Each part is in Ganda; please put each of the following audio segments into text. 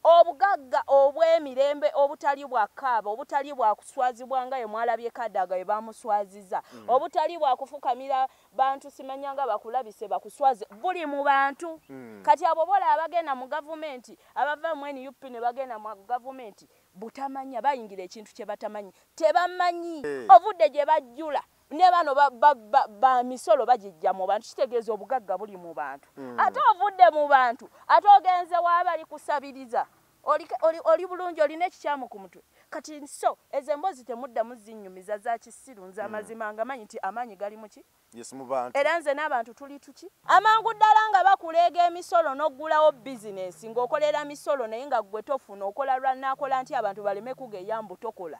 obugagga obw'emirembe obutali bwa kaaba obutali bwa kuswazibwa nga ye mwalabye Kadaga bamuswaziza obutali bwa kufukamira bantu simanyanga bakulabise bakuswaze buli mu bantu kati abo bola abagenda mu gavumenti abava mu NUP ne bagenda mu gavumenti butamanya bayingira ekintu kye batamanyi tebamanyi ovudde gye bajjula ne bano ba misolo bagijja mu bantu kitegeeza obugagga buli mu bantu ate ovudde mu bantu ate ogenze wabali kusabiriza oli bulungi olina ekikyamu ku mutwe kati so ezembozi temudda muzinyumiza za kisiru nze amazima ngamanyi nti amaanyi gali muki yes mu bantu era nze n'abantu tuli tuki amangu ddala nga bakuleega emisolo n'oggulawo bizinesi ng'okolera misolo naye nga ggwe tofuna okola lwannaakola nti abantu baleme kugeyambu tokola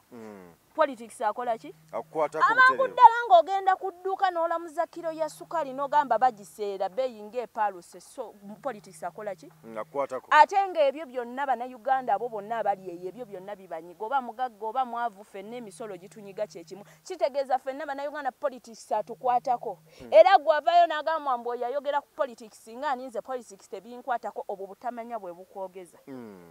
politics akola ki amangu ddala ng'ogenda ku dduuka n'olamuza kiro ya sukali n'ogamba bagiseera beeyinga epaaluse so politics akola ki ate ng'ebyo byonna bannayuganda abo bonna abali eyo ebyo byonna bibanyiga oba mugagga oba mwavu ffenna emisolo gitunyiga kyekimu kitegeeza ffenna bannayuganda politics atukwatako era gwavayo n'agamba mbu yayogera ku politics nga aninze politics tebinkwatako obwo butamanya bwe bukwogeza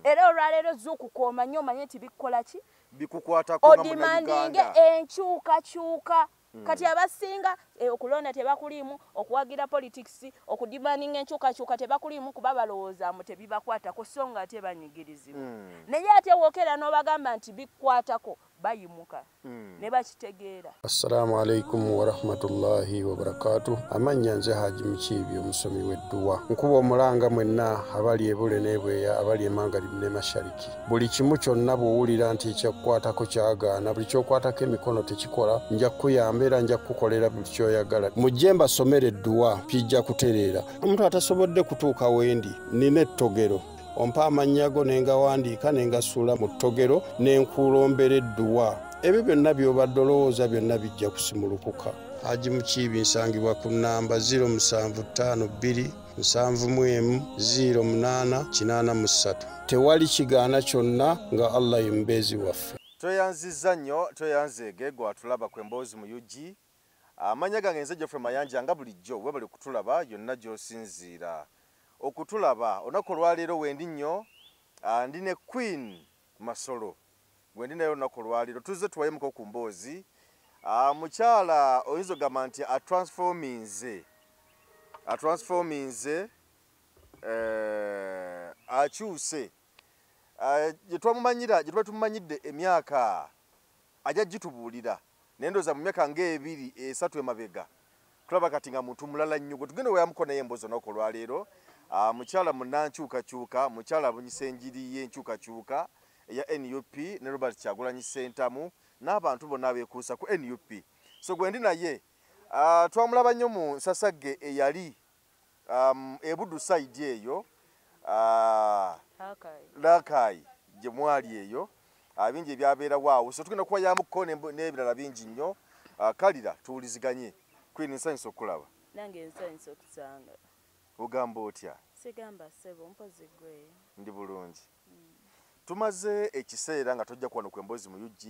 era olwaleero zuukuka omanye omanye nti bikukola ki bikukwatako odimandinge enkyukakyuka kati abasinga okulonda tebakulimu okuwagira politics okudimandinga enkyukakyuka tebakulimu kuba balowooza mu tebibakwatako so nga ate banyigirizibwa naye ate wookera n'obagamba nti bikkwatako bayimuka ne bakitegeera. Assalamu alaikum wa rahmatullahi wa barakatuh. Amanya nze Haji Mukiibi omusomi w'edduwa nkuba omulanga mwenna abali ebule n'ebweya abali emangali ne mashariki buli kimu kyonna bw'owulira nti ekyakukwatako kyagaana buli kyokwatako emikono tekikola nja kukuyamba era nja kukukolera buli kyoyagala mujje mbasomere edduwa pijja kutereera omuntu atasobodde kutuuka wendi nina ettogero ompa amanyago nengawandiika nengasuula mu ttogero nenkulombera edduwa ebyo byonna by'obadde olowooza byonna bijja kusimulukuka. Haji Mukiibi nsangibwa ku nnamba 0752 tewali kigaana kyonna nga Allah ye mubeezi waffe. Tweyanziza nnyo tweyanzeege gwe atulaba ku emboozi mu UG amanya gange nze Geoffrey Mayanja nga bulijjo we bali kutulaba yonna gy'osinziira okutulaba olunaku olwaleero wendi nnyo ndi ne Queen Masolo wendi nayo olunaku olwaleero tuzze tuwayemuko ku mboozi mukyala oyinza ogamba nti atransforminze akyuse gye tuba tumumanyidde emyaka ajja gitubuulira naye ndowooza mu myaka ng'ebiri esatu emabega tulaba kati nga muntu mulala nnyo gwe tugenda weyamuko naye emboozi olunaku olwaleero mukyala munnankyukakyuka mukyala abunyisa enjiri y'enkyukakyuka eya NUP ne Robert Kyagulanyi Ssentamu n'abantu bonna abeekuusa ku NUP so gwe ndi naye twamulaba nnyo mu Nsasagge eyali ebuddu side eyo Lakai gye mwali eyo bingi ebyabeera waawo so tugenda kuba yamuko n'ebirala bingi nnyo kalira tuwuliziganye Queen nsanyusa okulaba nange nsanyusa okusanga ogamba otya sigamba sebo mpozi gwe ndi bulungi tumaze ekiseera nga tojja kuwano ku emboozi mu UG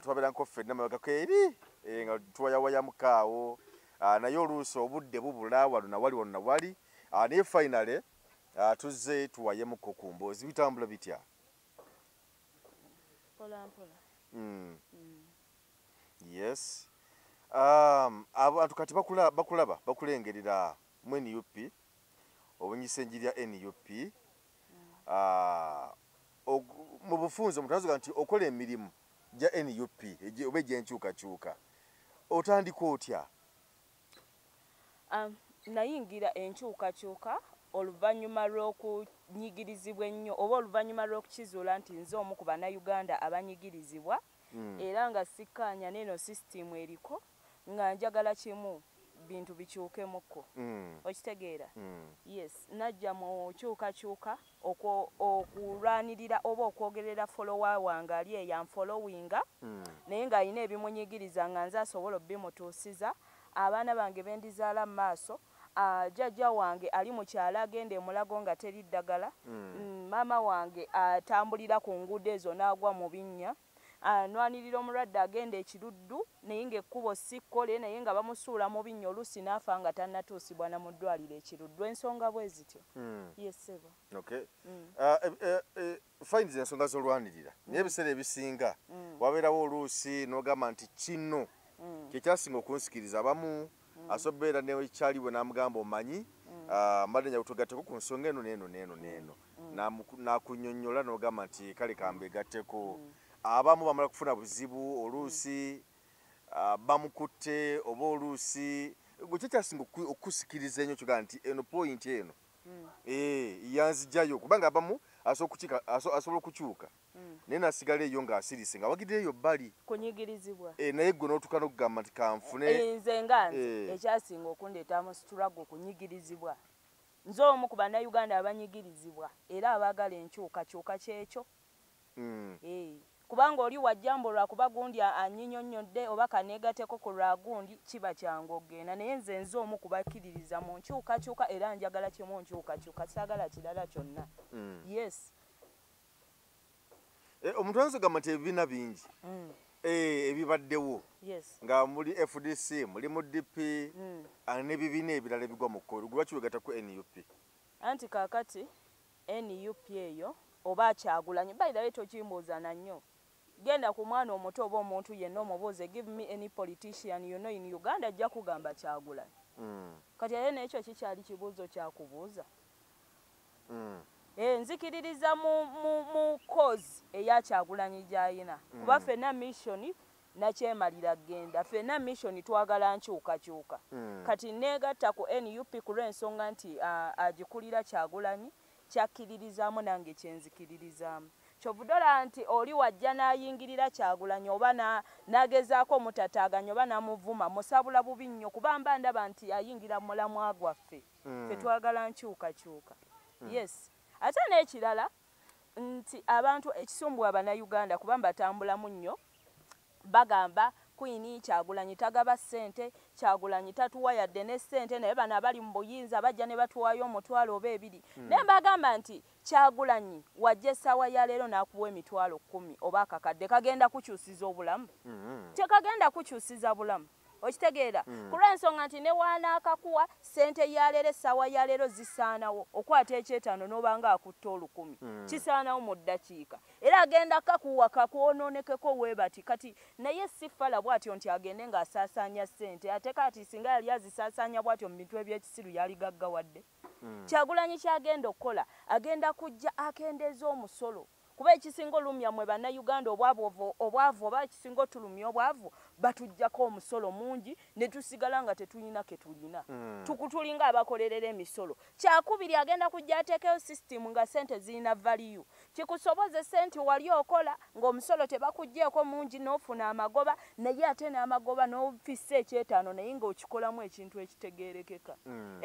twabeera nko ffenna mabegako eri nga tuwayawayamukaawo naye oluusi obudde bubula wano na wali naye finally tuzze tuwayemuko ku mboozi bitambula bitya mpola mpola yes abantu kati bakulengerera mu NUP obunyisa enjiri ya NUP mu bufunze omuntu azuga nti okola emirimu gya NUP oba egy'enkyukakyuka otandika otya nayingira enkyukakyuka oluvannyuma lw'okunyigirizibwa ennyo oba oluvannyuma lw'okukizuula nti nze omu ku bannayuganda abanyigirizibwa era nga sikkaanya n'eno sisitimu eriko nga njagala kimu bintu bikyukemukko okitegeera yes najja mu kyukakyuka okulwanirira oba okwogerera follower wange ali eyanfolowinga naye ng'alina ebimunyigiriza nga nze asobola obimutuusiza abaana bange bendizaala mu maaso jjajja wange ali mu kyalo agenda emulago nga teri ddagala maama wange atambulira ku nguudo ezo n'agwa mu binnya anwanirira omulwadde agenda ekiruddu naye ng'ekkubo si kkole naye nga bamusuula mu binnyo oluusi n'afa nga tannatuusibwa na mu ddwaliro ekiruddu ensonga bwe zityo yesebo fayini ensonga z'olwanirira naye ebiseera ebisinga wabeerawo oluusi n'ogamba nti kino kyekyasinga okunsikiriza abamu asobeera nekyaliwe n'amugamba omanyi mbadde nja kutugatteko ku nsonga eno neeno nakunyonnyola n'ogamba nti kale kambegatteko abamu bamala kufuna buzibu oluusi bamukutte oba oluusi gwe kyekyasinga okusikiriza ennyo kyogamba nti eno point eno yanzijjayo kubanga abamu asobola okukyuka naye nasigala eyo ng'asirise nga wagidde eyo bbali kunyigirizibwa naye gwe n'otuuka n'okugamba nti kanfune nze nga nze ekyasinga okundeeta mu situlaggo kunyigirizibwa nze omu ku bannayuganda abanyigirizibwa era abaagala enkyukakyuka kyekyo kubanga oli wajjambo lwakuba gundi anyinyonnyodde oba kaneegateko ku lwagundi kiba kyangu okgenda naye nze omu kubakkiririza mu nkyukakyuka era njagala kimu nkyukakyuka saagala kirala kyonna yes omuntu ayinza ogamba nti ebibiina bingi ebibaddewo nga muli FDC muli mu DP n'ebibiina ebirala ebigwa mu kkoolo lwaki wegatta ku NUP anti kaakati NUP eyo oba Kyagulanyi bayirayo tokimbuuza nannyo genda ku mwana omuto oba omuntu yenna omubuuze give me any politician you know in Uganda ajja kugamba Kyagulanyi kati ate n'ekyo kikyali kibuuzo kyakubuuza nzikiririza mu cause eya Kyagulanyi gy'ayina kuba ffenna mission nakyemalira genda ffenna mission twagala nkyukakyuka kati neegatta ku NUP ku lw'ensonga nti agikulira Kyagulanyi kyakkiririzaamu nange kyenzikiririzaamu kyovudola nti oli wajja n'ayingirira Kyagulanyi oba n'agezaako mutataaganya oba n'amuvuma musabula bubi nnyo kuba mba ndaba nti ayingira mu mulamwa gwaffe ffe twagala nkyukakyuka yes ate n'ekirala nti abantu ekisumbwa Bannayuganda kuba mbatambulamu nnyo bagamba Queen Kyagulanyi tagaba ssente Kyagulanyi tatuwa yadde ne ssente naye bano abali mu buyinza bajja ne batuwaayo omutwalo oba ebiri naye mbagamba nti Kyagulanyi wajja essaawa ya leero n'akuwa emitwalo 10 oba akakadde kagenda kukyusiza obulamu tekagenda kukyusiza bulamu okitegeera ku lw'ensonga nti ne waanaakakuwa ssente ya leero essaawa ya leero zisaanawo okwata ekyetaano n'obanga akutta 10 kisaanawo mu ddakiika era agenda kakuwa kakwonoonekeko weebati kati naye si fala bw'atyo nti agende ng'asaasaanya ssente ate kati singa yali azisaasaanya bw'atyo mu bintu eby'ekisiru yali gaggawadde Kyagulanyi kyagenda okukola agenda kujja akendeeza omusolo kuba ekisinga olumya mwe Bannayuganda obwavu oba ekisinga otulumya obwavu batujjako omusolo mungi ne tusigala nga tetulina ke tulina tukutulinga abakolerera emisolo kyakubiri agenda kujja ateekeyo system nga ssente zirina value kikusoboze ssente wali okola ng'omusolo tebakugjeeko mungi n'ofuna amagoba naye ate n'amagoba n'ofissa ekyetaano naye ng'okikolamu ekintu ekitegeerekeka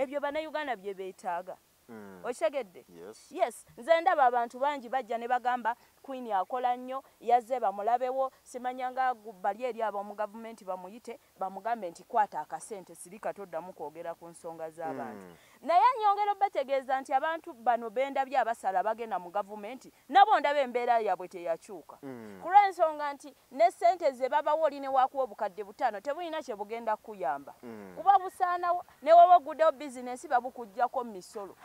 ebyo Bannayuganda bye beetaaga okitegedde yes nze ndaba abantu bangi bajja ne bagamba Queen akola nnyo yazze bamulabewo simanyanga bali eri ab'omu gavumenti bamuyite bamugambe nti kwata akasente sirika toddamu kwogera ku nsonga z'abantu naye nyongera bategeeza nti abantu bano bendabye abasala bagenda mu gavumenti nabo ndaba embeera yabwe teyakyuka ku lw'ensonga nti ne ssente ze babawo oli ne waakuwa obukadde 5 tebulina kye bugenda kuyamba kuba busaanawo ne waba oguddewo bizinensi babukuggyako misolo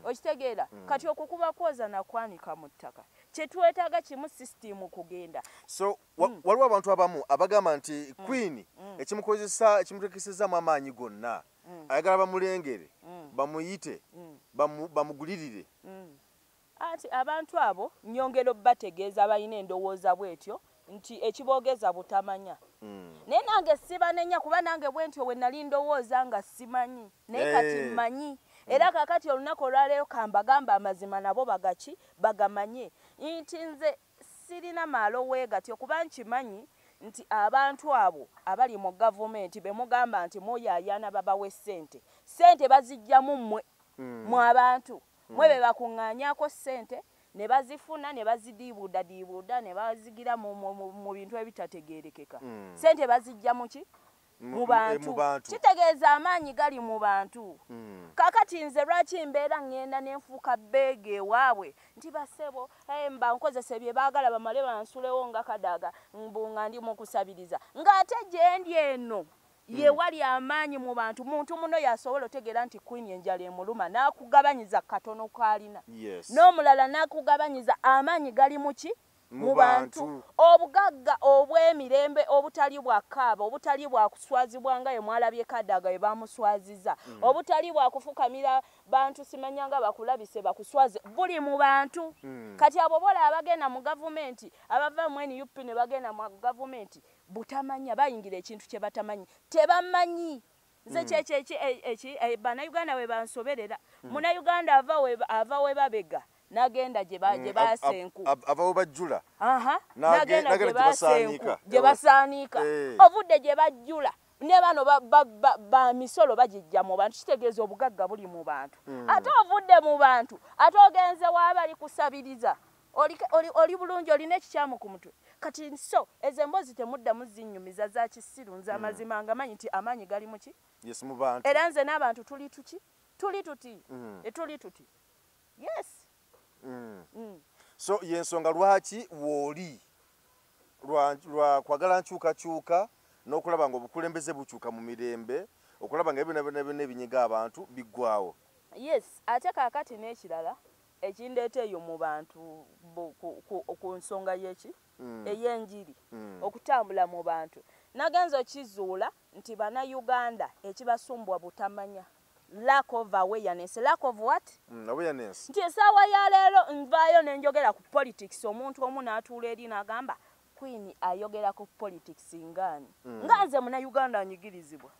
okitegeera kati okwo kuba kwoza nakwanika mu ttaka kyetwetaaga kimu sisitimu kugenda so waliwo abantu abamu abagamba nti Queen ekimukozesa ekimutekesezaamu amaanyi gonna ayagala bamulengere bamuyite bamugulirire ati abantu abo nyongero bategeeza balina endowooza bwetyo nti ekiboogeza butamanya naye nange sibanenya kuba nange bwentyo we nali ndowooza nga simanyi naye kati mmanyi era kakati olunaku olwaleero kambagamba amazima nabo bagamanye nti nze sirina maalo weegatyo kuba nkimanyi nti abantu abo abali mu gavumenti be mugamba nti muyaayaana babawe ssente bazijjamu mmwe mu abantu mwe be bakuŋŋaanyaako ssente ne bazifuna ne bazidiibuuda ne bazigira mu bintu ebitategeerekeka ssente bazijja mu ki mu bantu kitegeeza amaanyi gali mu bantu kakati nze lwaki mbeera ŋŋenda n'enfuuka bbeege ewaabwe nti basebo mba nkozesa bye baagala bamale bansulewo nga kadaaga nga ndi mu kusabiriza ng'ate gye ndi eno ye wali amaanyi mu bantu muntu muno yasobola otegeera nti Queen enjala emuluma n'akugabanyiza katono k'alina n'omulala n'akugabanyiza amaanyi gali mu ki mu bantu obugagga obw'emirembe obutali bwa kaaba obutali bwa kuswazibwa nga ye mwalabye kadaaga we bamuswaziza obutali bwa kufukamira bantu simanyanga bakulabise bakuswaze buli mu bantu kati abo bola abagenda mu gavumenti abava mu NUP ne bagenda mu gavumenti butamanya bayingira ekintu kye batamanyi tebamanyi nze bannayuganda we bansoberera munnayuganda ava we babega nagenda gye basenku avawo bajjula nagenda gye basaanika ovudde gye bajjula ne bano ba misolo bagijja mu bantu kitegeeza obugagga buli mu bantu ate ovudde mu bantu ate ogenze waabali kusabiriza oli bulungi olina ekikyamu ku mutwe kati so ezo emboozi temuddamu zinnyumiza za kisiru nze amazima ngamanyi nti amaanyi gali mu ki era nze n'abantu tuli tuti tuli tuti yes so yensonga lwaki wooli lwa kwagala nkyukakyuka n'okulaba nga obukulembeze bukyuka mu mirembe okulaba nga ebyo ebinyiga abantu biggwawo yes ate kaakati n'ekirala ekindeeta eyo mu bantu ku nsonga y'eki ey'enjiri okutambula mu bantu nagenza okizuula nti bannayuganda ekibasumbwa butamanya lack of awareness lack of what awareness nti essaawa ya leero nvaayo nenjogera ku politics omuntu omu n'atuula eri n'agamba Queen ayogera ku politics ngani nga nze munnayuganda anyigirizibwa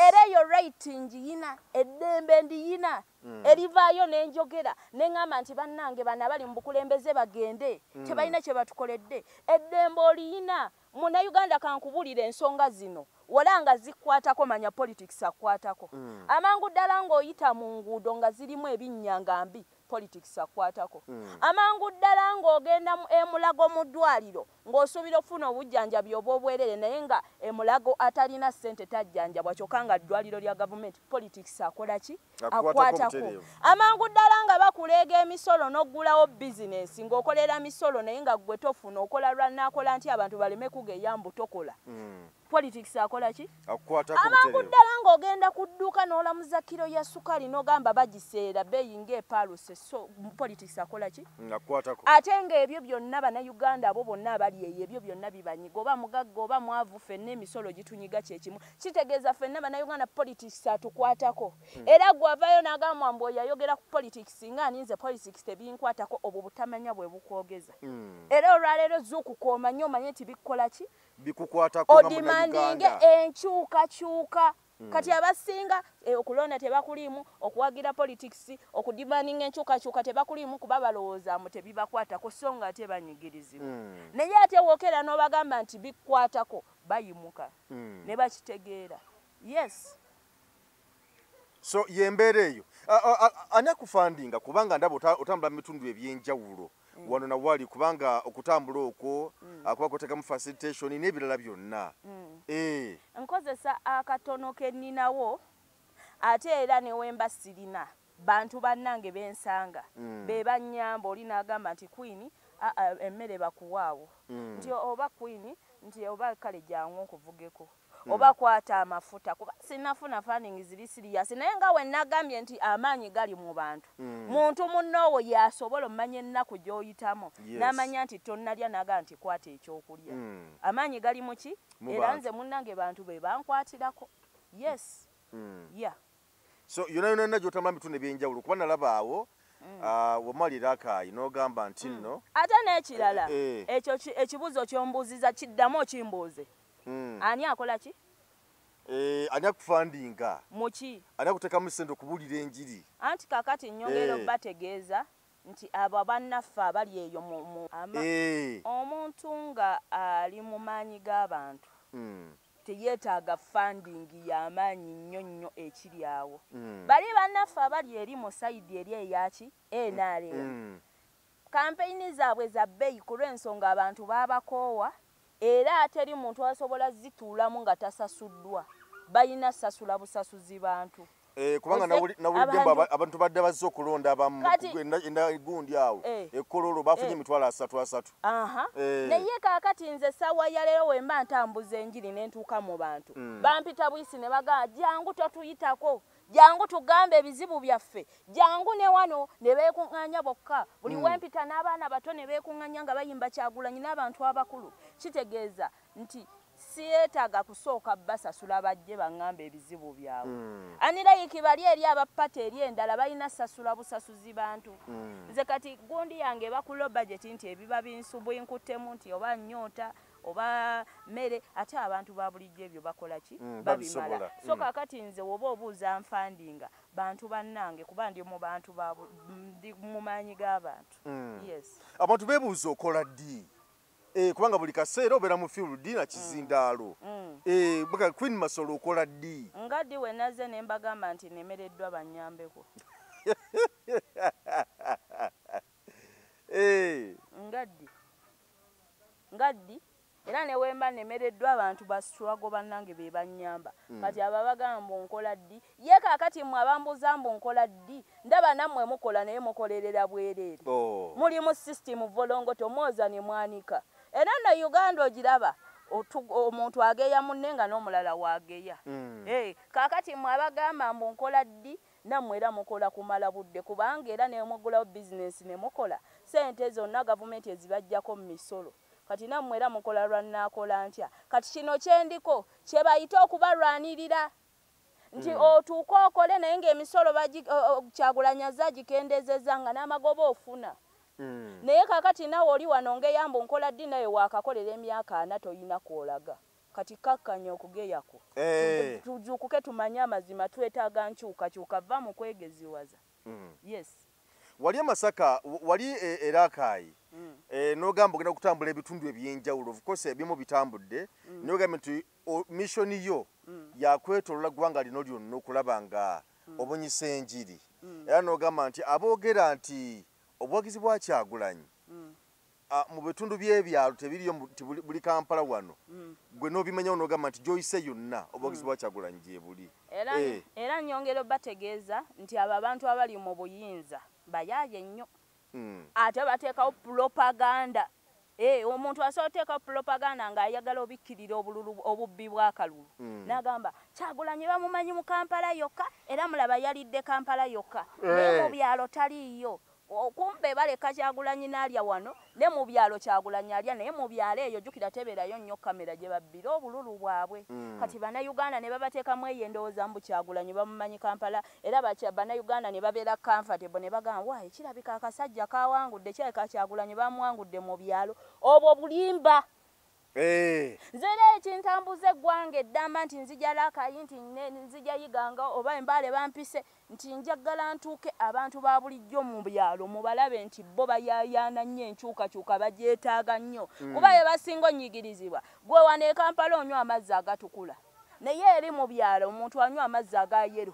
era eyo rating yina eddembe ndiyina erivaayo nenjogera neŋŋamba nti bannange bana bali mu bukulembeze bagende tebalina kye batukoledde eddembe oliyina munnayuganda kankubulira ensonga zino wala nga zikwatako manya politics akwatako amangu ddala ng'oyita mu nguudo nga zirimu ebinnyanga mbi politics akwatako amangu ddala ng'ogenda emulago mu ddwaliro ng'osuubira okufuna obujjanjabi oba obwerere naye nga emulago atalina ssente tajjanjabwa kyokka nga ddwaliro lya gavumenti politics akola ki akwatako amangu ddala nga bakuleega emisolo n'oggulawo bizinesi ng'okolera misolo naye nga ggwe tofuna okola lwannaakola nti abantu baleme kugeya mbu tokola politics akola ki amangu ddala ng'ogenda ku dduuka n'olamuza kiro ya sukali n'ogamba bagiseera beeyi ng'epaaluse so politics akola ki ate ng'ebyo byonna bannayuganda abo bonna abali eyo ebyo byonna bibanyiga oba mugagga oba mwavu ffenna emisolo gitunyiga kyekimu kitegeeza ffenna bannayuganda politics atukwatako era gwavayo n'agamba mbu oyo ayogera ku politics nga aninze politics tebinkwatako obwo butamanya bwe bukwogeza era olwaleero zuukuka omanye omanye nti bikukola ki bikukwatako odimandinga enkyukakyuka kati abasinga okulonda tebakulimu okuwagira politics okudimandinga enkyukakyuka tebakulimu kuba balowoozamu tebibakwatako so nga ate banyigirizibwa naye ate wookera n'obagamba nti bikwatako bayimuka ne bakitegeera yes so yembeera eyo ani akufandinga kubanga ndaba otambula mu bitundu ebyenjawulo wano nawali kubanga okutambula okwo akuba kotekamu facilitation n'ebirala byonna nkozesa akatono ke nninawo ate era newemba sirina bantu bannange bensanga be bannyamba oli n'agamba nti Queen emmere bakuwaawo nti oba Queen nti oba kale jangu okuvugeko oba kwata amafuta kuba sinafuna funding ziri serious naye nga we nagambye nti amaanyi gali mu bantu muntu munnoowo yasobola omanya ennaku gy'oyitamu n'amanya nti tonnalya naga nti kwata ekyokulya amaanyi gali mu ki era nze munnange bantu be bankwatirako yes yeah so yonna gy'otambula mu bitundu ebyenjawulo kuba nalaba awo wamalira akaayi n'ogamba nti nno ate n'ekirala ekyo ekibuzo ky'ombuuziza kiddamu okimbuuze ani akola ki ani akufandinga muki ani akutekamu ssente okubuulira enjiri anti kakati nnyongera bategeeza nti abo bannaffe abali eyo omuntu nga ali mu maanyi g'abantu teyeetaaga funding y'amaanyi nnyo nnyo ekiri awo bali bannaffe abali eri mu sayidi eri eyaki NRM kampeyini zaabwe za bbeeyi ku lw'ensonga abantu baabakoowa era ateri muntu asobola zituulamu nga tasasuddwa bayina sasula busasuzi bantu kubanga nawulidde abantu badde bazze okulonda abamu gundi awo ekkololo bafunye emitwalo 3 naye kaakati nze essaawa ya leero wemba ntambuza enjiri ne ntuuka mu bantu bampita bwisi ne bagamba jangu totuyitako jangu tugambe ebizibu byaffe jangu ne wano ne beekuŋŋaanya bokka buli wempita n'abaana bato ne beekuŋŋaanya nga bayimba Kyagulanyi n'abantu abakulu kitegeeza nti siyeetaaga kusooka basasula bajje baŋŋamba ebizibu byabwe anirayiki bali eri abapata eri endala balina sasula busasuzi bantu nze kati gundi yange bakulo bajeti nti ebiba binsubwinkuttemu nti oba nnyota oba mmere ate abantu ba bulijjo ebyo bakola ki babimala so kakati nze woba obuuza nfandinga bantu bannange kuba ndi mu bantu mu maanyi g'abantu yes abantu beebuuza okola ddi kubanga buli kaseera obeera mu field na kizindaalo baka Queen Masolo okola ddi nga ddi we naze ne mbagamba nti nemereddwa bannyambeko nga ddi era ne wemba nemereddwa abantu basitwago bannange be bannyamba kati aba bagamba nkola ddi ye kaakati mmwe abambuza mbu nkola ddi ndaba nammwe mukola naye mukolerera bwereere muli mu system volongoto mwoza ne mwanika era no Uganda ogiraba omuntu ageya munne nga n'omulala waageya kaakati mmwe abagamba mbu nkola ddi nammwe era mukola kumala budde kubanga era ne mugulawo bizinesi ne mukola sente zonna gavumenti ezibajjako mu misolo kati nammwe era mukola lwannaakola ntya kati kino kyendiko kye bayita okubalwanirira nti otuuka okole naye ng'emisolo Kyagulanyi agikendezeza nga n'amagoba ofuna naye kakati nawe oli wano ng'eyamba nkola ddi naye waakakolera emyaka 4 toyina kwolaga kati kakkanya okugeyako tujuukuke tumanye amazima twetaaga nkyukakyuka vva mu kwegeziwaza yes wali Masaka wali Rakai n'ogamba ogenda kutambula ebitundu ebyenjawulo of course ebimu bitambudde n'ogamba nti mission yo yakwetolola ggwanga lino lyonna okulaba nga obunyisa enjiri era n'ogamba nti aboogera nti obuwagizi bwa Kyagulanyi mu bitundu by'ebyalo tebiriyo buli Kampala wano gwe n'obimanyawo n'ogamba nti gy'oyise yonna obuwagizi bwa Kyagulanyi gye buli era nnyongera bategeeza nti abo abantu abali mu buyinza bayaaye nnyo ate bateekawo propaganda omuntu asobola oteekawo propaganda ng'ayagala obikkirira obubbi bw'akalulu n'agamba Kyagulanyi bamumanyi mu Kampala yokka era mulaba yalidde Kampala yokka naye mu byalo taliiyo kumbe baleka Kyagulanyi n'alya wano ne mu byalo Kyagulanyi alya naye mu byalo eyo jjukira tebeerayo nnyo kamera gye babbira obululu bwabwe kati bannayuganda ne babateekamu eyo endowooza mbu Kyagulanyi bamumanyi Kampala era bannayuganda ne babeera comfortable ne bagamba waayi kirabika akasajja kawangudde kirabika Kyagulanyi bamuwangudde mu byalo obwo bulimba nzera ekintambuza eggwanga eddamba nti nzija Rakai nti nzija yiganga oba embaale bampise nti njagala ntuuke abantu ba bulijjo mu byalo mubalabe nti bo bayayaana nnyo enkyukakyuka bagyetaaga nnyo kuba ye basinga onnyigirizibwa gwe wano e Kampala onywa amazzi agatukula naye eri mu byalo omuntu anywa amazzi aga yero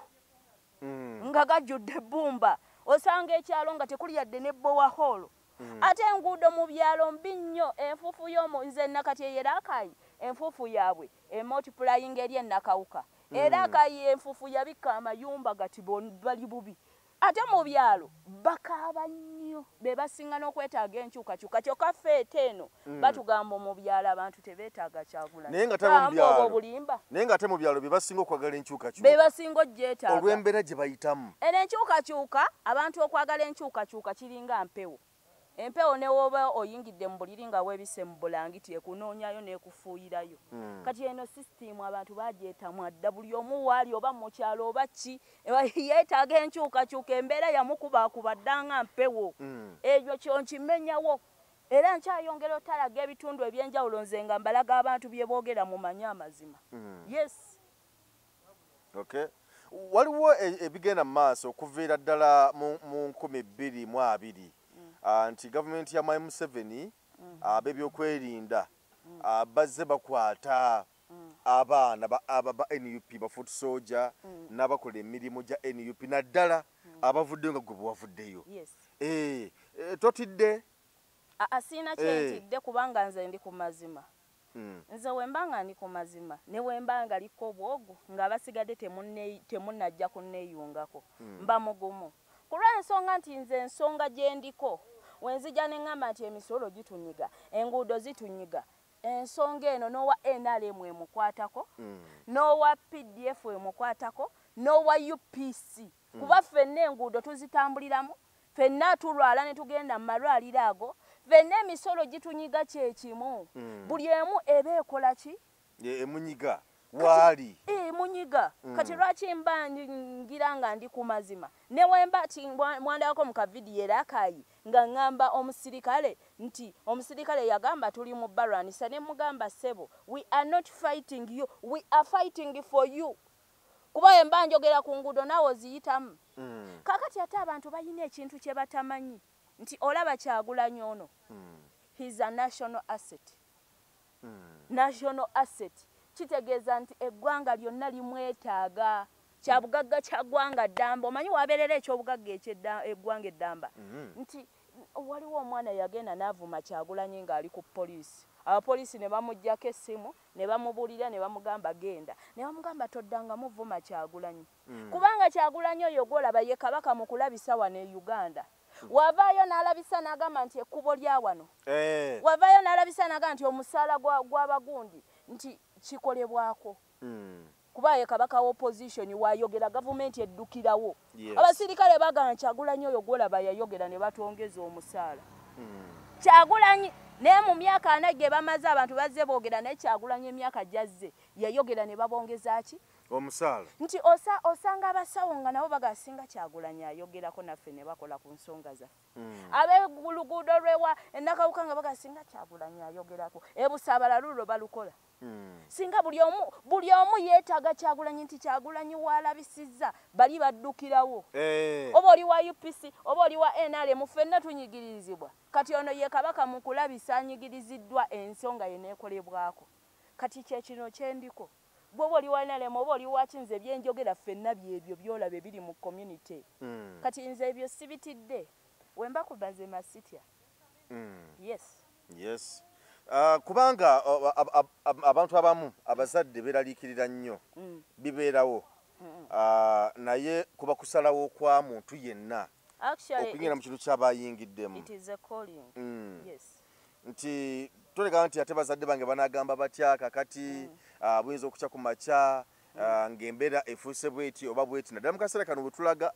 nga gajjudde ebbumba osanga ekyalo nga tekuli yadde ne bowaholo ate enguudo mu byalo mbi nnyo enfuufu y'omuze nakati ye Rakai enfuufu yaabwe emultiplying eri ennakawuka era Rakai enfuufu yabikka amayumba gati bali bubi ate mu byalo bakaaba nnyo be basinga n'okwetaaga enkyukakyuka kyokka ffeete eno batugamba mu byalo abantu tebeetaaga Kyagulanyi naye nga ate mu byalo be basinga okwagala enkyukakyuka be basinga ogyetaaga olw'embeera gye bayitamu era enkyukakyuka abantu okwagala enkyukakyuka kiringa mpewo empewo ne woba oyingidde mu buliri nga weebise mu bulangiti ekunoonyayo n'ekufuuyirayo kati eno system abantu bagyetamu adda buli omu waali oba mu kyalo oba ki yeetaaga enkyukakyuka embeera yamukubaakuba ddanga mpewo ebyo kyonkimenyawo era nkyayongera otalaga ebitundu ebyenjawulo nze nga mbalaga abantu bye boogera mu manya amazima yes waliwo ebigenda mu maaso okuviira ddala mu 2020 nti gavumenti ya Mwai Museveni ab'ebyokwerinda bazze bakwata abaana ba NUP ba foot soldier n'abakola emirimu gya NUP naddala abavuddeyo nga gwe bwavuddeyo totidde asiina kyentidde kubanga nze ndi ku mazima nze wembanga ndi ku mazima ne wembanga liko bwogu nga basigadde temunnajja kunneeyungako mba mugumu kulwa ensonga nti nze ensonga gye ndiko wenzija ne ŋŋamba nti emisolo gitunyiga enguudo zitunyiga ensonga eno n'owa NRM emukwatako n'owa PDF emukwatako n'owa UPC kuba ffenna enguudo tuzitambuliramu ffenna tulwala ne tugenda mu malwaliro ago ffenna emisolo gitunyiga kyekimu buli emu eba ekola ki emunyiga waali munyiga kati lwaki mba ngira nga ndi ku mazima ne wemba ti mwandako mu kavidiyo era akayi nga ngamba omusirikale nti omusirikale yagamba tuli mu balwanisa ne mugamba sebo we are not fighting you we are fighting for you kuba emba njogera ku nguudo nawe oziyitamu kakati ate abantu balina ekintu kye batamanyi nti olaba Kyagulanyi ono he is a national asset national asset kitegeeza nti eggwanga lyonna limwetaaga kyabugagga kya ggwanga ddamba omanyi wabeerera ekyobugagga eggwanga eddamba nti waliwo omwana yagenda n'avuma Kyagulanyi ng'ali ku poliisi abapoliisi ne bamuggyako essimu ne bamubuulira ne bamugamba genda ne bamugamba toddanga muvuma Kyagulanyi kubanga Kyagulanyi oyo gwolaba ye kabaka mu kulabisa wano e Uganda wavaayo n'alabisa n'agamba nti ekkubo lya wano wavaayo n'alabisa n'agamba nti omusaala gw'abagundi nti kikolebwako kuba ye kabaka wa opposition wayogera gavumenti eddukirawo abasirikale bagamba Kyagulanyi oyo gwolaba yayogera ne batongeza omusaala Kyagulanyi naye mu myaka 4 gye bamaze abantu bazze boogera naye Kyagulanyi emyaka gyazze yayogera ne babongeza ki omusaala nti osanga abasawo nga nabo bagasinga Kyagulanyi ayogerako naffe ne bakola ku nsonga zaffe ab'oluguudo lwewa ennakawuka nga bagasinga Kyagulanyi ayogerako ebusaabala lulo balukola singa buli omu yeetaaga Kyagulanyi nti Kyagulanyi waalabisizza bali baddukirawo oba oli wa UPC oba oli wa NRM ffenna tunyigirizibwa kati ono ye kabaka mu kulabisa anyigiriziddwa ensonga yeneekolebwako kati kyekino kyendiko bwoba oli wa NRM oba oli wa kinze byenjogera ffenna byebyo byolaba biri mu community kati nze ebyo sibitidde wemba kubaze masitya yes kubanga abantu abamu abazadde beraliikirira nnyo bibeerawo naye kuba kusalawo kwa muntu yenna okuyingira mu kintu kyabayingiddemu nti toleka nti ate bazadde bange banagamba batya kakati buyinza okukya ku makya ng'embeera efuuse bweti oba bweti naddala mu kaseera kano bwe tulaga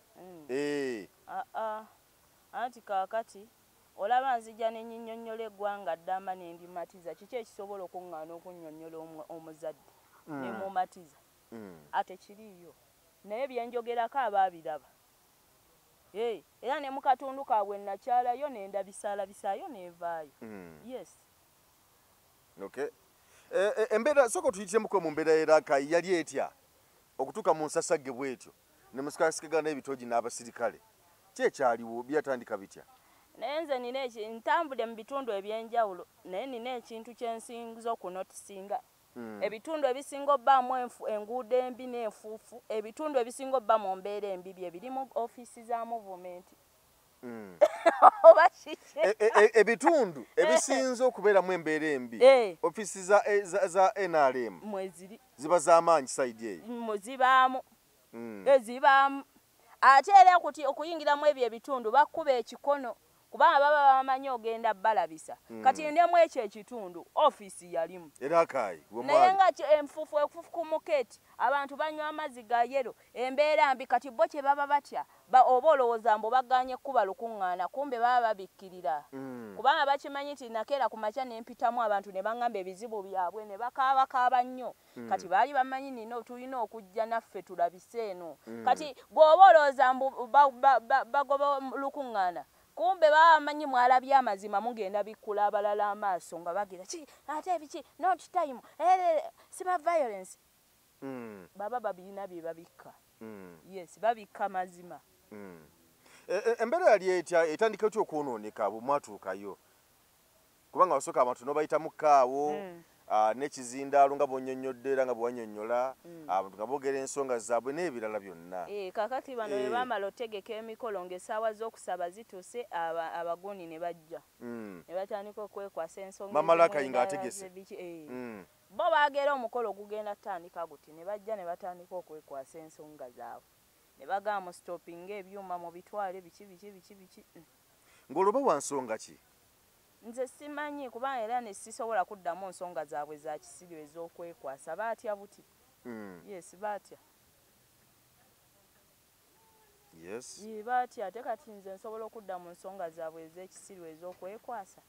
anti kakati olaba nzija ne nnyonnyola eggwanga ddamba ne ndimatiza kiki ekisobola okuŋŋaana okunnyonnyola omuzadde ne mumatiza ate kiriiyo naye byenjogerako abaabiraba era ne mu katundu kaabwe nakyalayo nendabisaalabisaayo neevaayo embeera sooka tuyityemuko mu mbeera y'erakayi yali etya okutuuka mu nsasagge bwetyo ne musikasigana n'ebitoogi n'abasirikale kyekyaliwo byatandika bitya naye nze nina ntambudde mu bitundu ebyenjawulo naye nina ekintu kyensinza okunotisinga ebitundu ebisinga obbaamu enguudo embi n'enfuufu ebitundu ebisinga obba mu mbeera embi bye birimu ofiisi za muvumenti oba kiki ebitundu ebisinza okubeeramu embeera embi ofiisi za NRM mweziri ziba z'amaanyi sayidi eyo zibaamu ezibaamu ate era okuyingiramu ebyo ebitundu bakkuba ekikono kubanga baba bamanyi ogenda balabisa kati ndemu ekyo ekitundu ofiisi yalimu naye nga enfuufu ku muketi abantu banywa amazzi ga yero embeera mbi kati bo kye baba batya oba olowooza mbu baganye ekkuba lukuŋŋaana kumbe baba babikkirira kubanga bakimanyi nti nakeera ku makya ne mpitamu abantu ne baŋŋamba ebizibu byabwe ne bakaabakaaba nnyo kati baali bamanyi nino tulina okujja naffe tulabise eno kati bw'oba olowooza mbu bagoba lukuŋŋaana kumbe bamanyi mwalabye amazima mugenda bikkula abalala amaaso nga bagira ki ate ebiki not time siba violence baba babirina bye babikka babikka mazima embeera yali etya etandika etya okwonooneka bwe mwatuukayo kubanga wasooka abantu n'obayita mu kkaawo n'ekizindaalo nga bw'onnyonnyodde era nga bw'wannyonnyola abantu nga boogera ensonga zaabwe n'ebirala byonna. Kaakati bano bwe baamala otegeka emikolo ng'essaawa z'okusaba zituuse abaguuni ne bajja ne batandika okwekwasa ensonga Mamalakayi ng'ategese. Bo baagera omukolo gugenda tandika guti ne bajja ne batandika okwekwasa ensonga zaabwe ne bagamba stopinga ebyuma mu bitwale biki. Ng'olwo wa nsonga ki? Nze simanyi kubanga era ne sisobola kuddamu nsonga zaabwe za kisiru ez'okwekwasa. Baatya buti? Yes, baatya. Yes. Baatya ate kati nze nsobola okudda mu nsonga zaabwe ez'ekisiru ez'okwekwasa.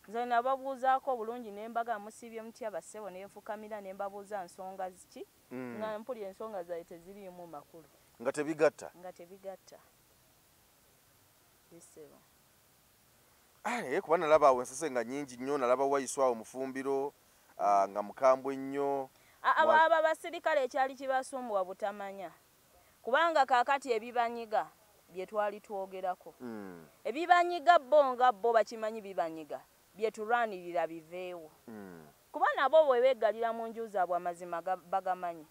Nze nababuuzaako bulungi ne mbaga musibye mutya bassebo ne nfukamira ne mbabuuza nsonga ziki nga mpulya ensonga zaabwe teziriimu makulu. Nga tebigatta? Nga tebigatta. Bisebo. Kuba nalaba awo ensese nga nnyingi nnyo, nalaba wayiswawo mufumbiro nga mukambwe nnyo. Aba basirikale ekyali kibasumbuwa butamanya kubanga kaakati ebibanyiga bye twali twogerako ebibanyiga bo nga bo bakimanyi bibanyiga bye tulwanirira biveewo kuba nabo bwe beegalira mu nju zaabwe amazima bagamanyi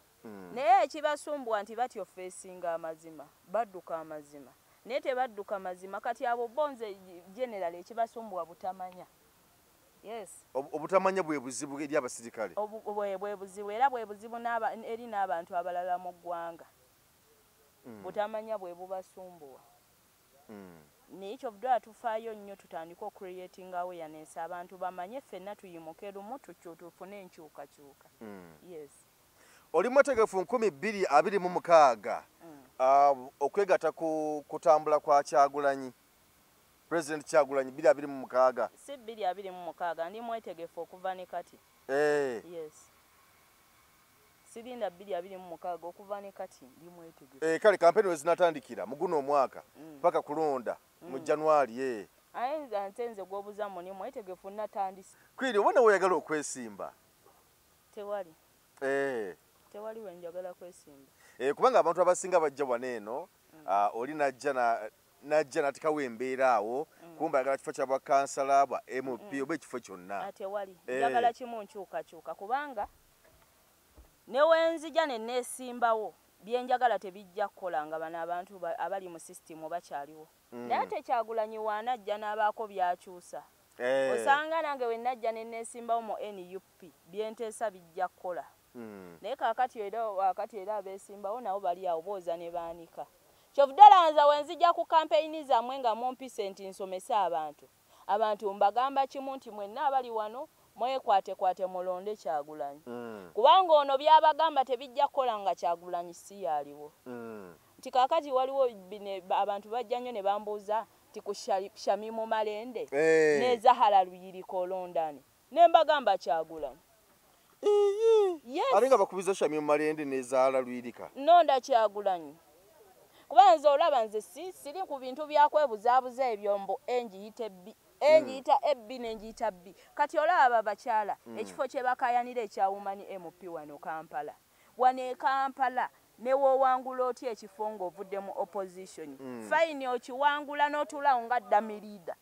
naye ekibasumbuwa nti batyo feesinga amazima badduka amazima naye tebadduka mazima kati abo bonze general ekibasumbuwa butamanya. Yes. Obutamanya bwe buzibu eri abasirikale. Bwe buzibu era bwe buzibu eri n'abantu abalala mu ggwanga. Butamanya bwe bubasumbuwa. N'ekyo bdwa tufaayo nnyo tutandika ocreating awareness abantu bamanye ffenna tuyimuke lumu tufune enkyukakyuka. Yes. Oli mwetegefu 2026 okwegatta ku kutambula kwa Kyagulanyi. President Kyagulanyi 2026. Si 2026 ndi mwetegefu okuva ne kati. Yes. Sirinda 2026 okuva ne kati ndi mwetegefu. Kale kampeni we zinatandikira mu guno omwaka paka kulonda mu January. Ayenza ntenze gwobuza muni mwetegefu natandise. Kwiri obona oyagala okwesimba. Tewali. Tewali wenjagala kwesimba. Kubanga abantu abasinga bajja waneeno oli najja natikawo embeera awo kumba yagala kifo kya bakansala bwa MP oba ekifo kyonna. Tewali. Njagala kimu nkyukakyuka kubanga ne wenzija ne neesimbawo byenjagala tebijja kukola nga bano abantu abali mu system bakyaliwo. Naye Kyagulanyi waanajja n'abaako byakyusa. Osanga nange we najja ne neesimbawo mu NUP byenteesa bijja kukola. Naye kaakati era abeesimbawo nabo bali awo booza ne baanika. Kyovuddala nza wenzija ku kampeyini zammwe nga mumpise nti nsomesa abantu mbagamba kimu nti mwenna abali wano mwekwatekwate mulonde Kyagulanyi kubanga ono byabagamba tebijja kukola nga Kyagulanyi si yaliwo nti kaakati waliwo abantu bajja nnyo ne bambuuza nti ku Shamimu Malende ne Zahara Luyiriko Londani ne mbagamba Kyagulanyi. Yes. Alinga bakubiza Shamimu Malende ne Zahara Luyirika nonda Kyagulanyi kuba nze olaba nze siri ku bintu byakwebuzaabuza ebyombo enjiyita ebbi n'enjiyita bbi kati olaba bakyala ekifo kye bakayanira ekyawumani MP wano Kampala wane Kampala ne woowangula otya ekifo ng'ovudde mu opposition fayini okiwangula n'otulawo nga ddamirida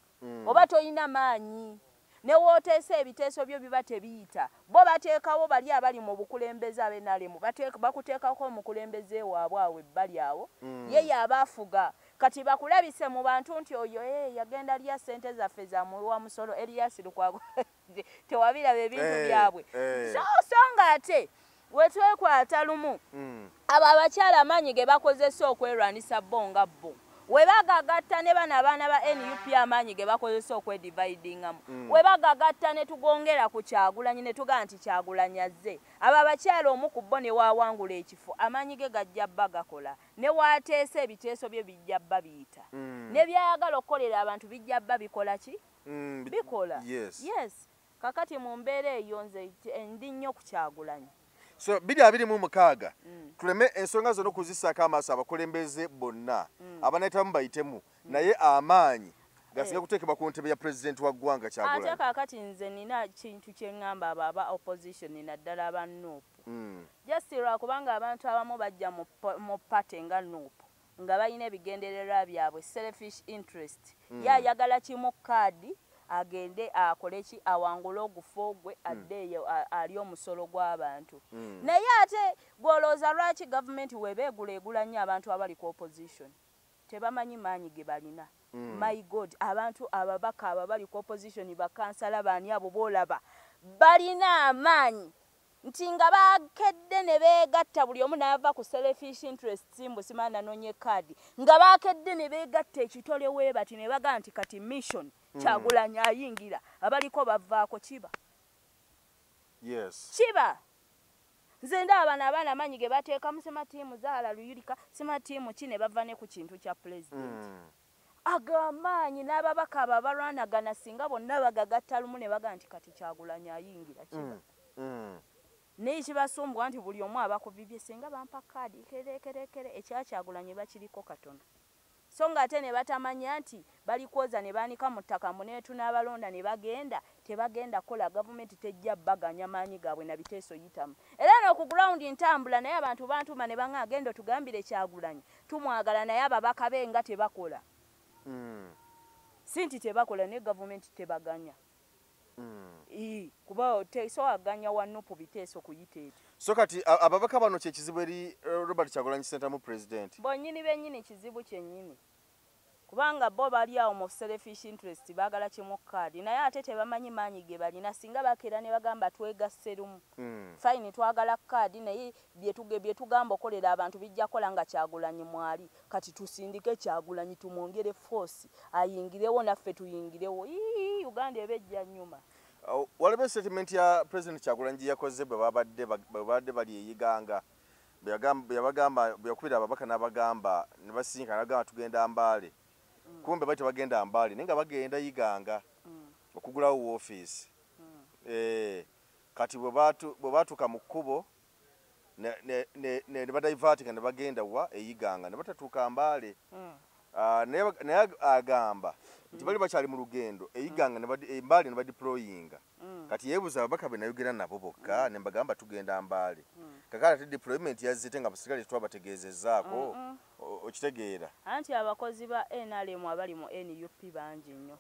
oba toyina maanyi ne wooteesa ebiteeso byo biba tebiyita bo bateekawo bali abali mu bukulembeze abenalemu bakuteekako omukulembeze waabwe awo ebbali awo ye yabaafuga kati bakulabise mu bantu nti oyo yagenda lya ssente zaffe za muwa musolo Elias Lukwago tewabiraba ebintu byabwe so nga ate wetwekwata lumu abo abakyala amaanyi ge bakozesa okwerwanisa bo nga bo webagagatta ne bana abaana ba NUP amaanyi ge bakozesa okwedividingamu webagagatta ne tugongera ku Kyagulanyi ne tugaa nti Kyagulanyi azze abo abakyala omu ku bo ne waawangula ekifo amaanyi ge gajja bba gakola ne waateesa ebiteeso bye bijja bba biyita ne byayagala okukolera abantu bijja bba bikola ki bikola. Yes. Kakati mu mbeera eyo nze ndi nnyo ku Kyagulanyi. So 2026 tuleme ensonga zonna okuzissaako amaaso abakulembeze bonna abanayitamu bayitemu naye amaanyi gasinga kuteekebwa ku ntebe ya president wa ggwanga Kyagulanyi. Ate kaakati nze nina kintu kye ŋŋamba aba opposition naddala aba Nuupu just lwakubanga abantu abamu bajja mu party nga Nuupu nga balina ebigendererwa byabwe selfish interest yayagala kimu kaadi agende akole ki awangule ogufo gwe addeeyo ali omusolo gw'abantu naye ate gwolooza lwaki gavumenti webeegula nnyo abantu abali ku opposition tebamanyi maanyi ge balina my god abantu ababaka abali ku opposition bakansala baani abo boolaba balina amaanyi nti nga bakedde ne beegatta buli omu n'ava ku selfish interest simbu simana nonye kaadi nga bakedde ne beegatta ekitole weebati ne baga nti kati mission Kyagulanyi ayingira abaliko bavaako kiba kiba nze ndaba n'abaana amanyi ge bateekamu sematiimu zaala luyulika sematiimu ki ne bava ne ku kintu kya pulezidenti agamaanyi n'ababaka abo abalwanagana singa bonna bagagatta lumu ne baga nti kati Kyagulanyi ayingira kiba naye kibasumbwa nti buli omu abakubibye singa bampa kaadi kerekerekere Kyagulanyi bakiriko katono so nga ate ne batamanya nti bali kwoza ne baanika mu ttaka muneetu n'abalonda ne bagenda tebagenda kola gavumenti tejja baganya maanyi gaabwe na biteeso yitamu era n'oku ground ntambula naye abantu bantuma ne baŋŋa agenda tugambire Kyagulanyi tumwagala naye ababaka be nga tebakola si nti tebakola ne gavumenti tebaganya kuba so aganya wanupu biteeso kuyiteeti so kati ababaka bano kye kizibu eri Robert Kyagulanyi Center mu president bonnyini bennyini kizibu kyennyini kubanga bo bali awo mu selfish interest baagala kimu kaadi naye ate tebamanyi maanyi ge balina singa bakeera ne bagamba twegasse lumu fine twagala kaadi naye bye tugamba okolera abantu bijja kola nga Kyagulanyi mwali kati tusindike Kyagulanyi tumwongere force ayingirewo naffe tuyingirewo Uganda ebejja nnyuma waliwo statement ya President Kyagulanyi yakoze bwe babadde bali eyiganga yakubira ababaka n'abagamba ne basinkana n'agamba tugenda Mbale kumbe bali tebagenda Mbale naye nga bagenda yiganga okugulawo office kati bwe baatuuka mu kkubo ne badaivatinga ne bagenda wa eyiganga ne batatuuka Mbale naye agamba nti bali bakyali mu lugendo eyiganga Mbale ne badeployinga kati yeebuza ababaka be nayogera nabo bokka ne mbagamba tugenda Mbale kakati ate deployment yazite nga basirikale twabategeezezzaako okitegeera anti abakozi ba NRM abali mu NUP bangi nnyo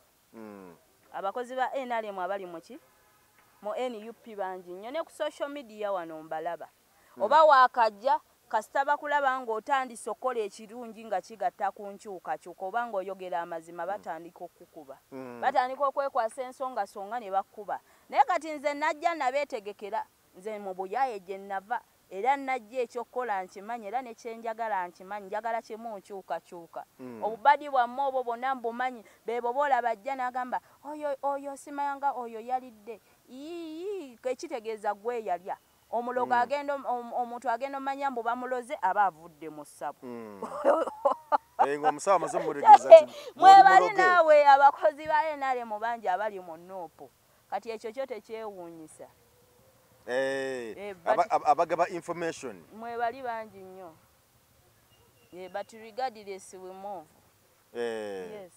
abakozi ba NRM abali mu ki mu NUP bangi nnyo ne ku social media wano mbalaba oba waakajja kasita bakulaba ng'otandise okola ekirungi nga kigatta ku nkyukakyuka oba ng'oyogera amazima batandika okukuba batandika okwekwasa ensonga ne bakkuba naye kati nze najja nabeetegekera nze mu buyaye gye nava era najja ekyokukola nkimanyi era nekyenjagala nkimanyi njagala kimu nkyukakyuka obubadi bwamme obwo bonna mbumanyi beebo boolaba ajja n'agamba oyo simayanga oyo yalidde ekitegeeza gwe yalya omulogo agenda omuntu agenda omanya mbu bamuloze aba avudde mu ssabu ng'omusawo amaze mumutegeeza ati mwebali naawe abakozi ba NRM bangi abali mu noopo kati ekyo kyo tekyewuunyisa abagaba information mwebali bangi nnyo but regardless we move yes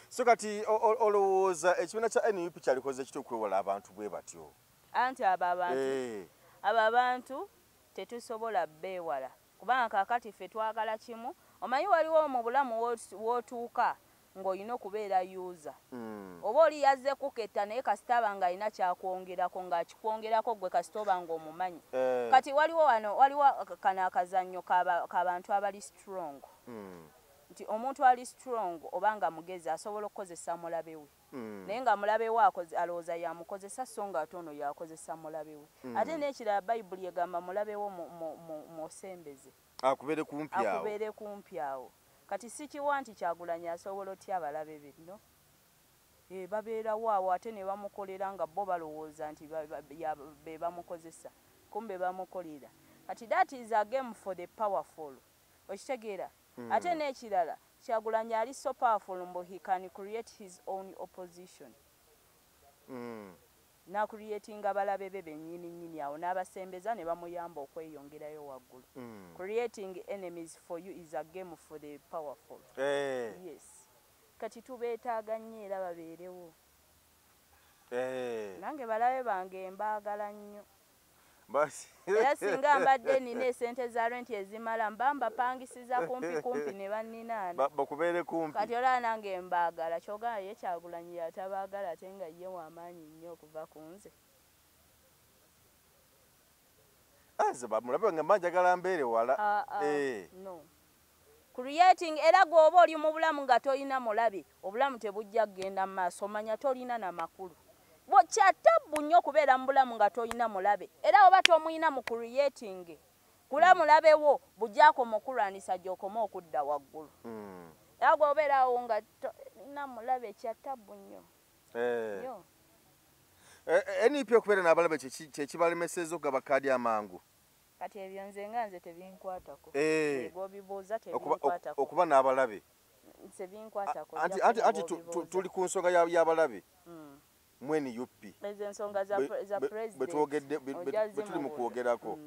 so kati olowooza ekibiina kya NUP kyalikoze kitya okwewala abantu bwe batyo anti abo abantu tetusobola beewala kubanga kaakati ffe twagala kimu omanyi waliwo mu bulamu wootuuka ng'olina okubeera yuuza oba oli yazze kuketta naye kasita aba ng'alina kyakwongerako ng'akikwongerako gwe kasita oba ng'omumanyi kati waliwo kano akazannyo k'abantu abali strong nti omuntu ali strong oba nga mugezi asobola okukozesa mulabe we naye nga mulabe we alowooza yamukozesa so nga ate ono yakozesa mulabe we ate n'ekirala bayibuli egamba mulabe wo musembeze akubeere kumpi awo kati si kiwa nti Kyagulanyi asobola otya abalabe be no babeerawo awo ate ne bamukolera nga bo balowooza nti be bamukozesa kumbe bamukolera kati that is a game for the powerful okitegeera ate n'ekirala Kyagulanyi ali so powerful mbu he can create his own opposition na creatinga balabe be bennyini awo n'abasembeza ne bamuyamba okweyongerayo waggulu creating enemies for you is a game for the powerful yes kati tubeetaaga nnyo era babeerewo nange balabe bange mbaagala nnyo basi era singa mbadde nina esente za rent ezimala mbamba pangisiza kumpi ne banninaana bakubeere kumpi kati olaba nange mbaagala kyogala ye Kyagulanyi yatabaagala ate nga ye w'amaanyi nnyo okuva ku nze ze bamulabe nga manjagala mbeere wala no creating era gwoba oli mu bulamu nga tolina mulabe obulamu tebujja kgenda mu maaso manya tolina na makulu kyatabbu nnyo okubeera mu bulamu nga tolina mulabe era oba tomuyina mu creating kula mulabe wo bujjaako mukulwanisa gy'okoma okudda waggulu era gwobeerawo nga tolina mulabe kyatabbu nnyo NEP okubeera n'abalabe kyekibalemeseza okugaba kaadi amangu kati ebyo nze tebinkwatako gwobibuuza tebinkwatako okuba n'abalabe tebinkwatako anti tuli ku nsonga y'abalabe mweni yupi ezo ensonga za president betuli mu kwogerako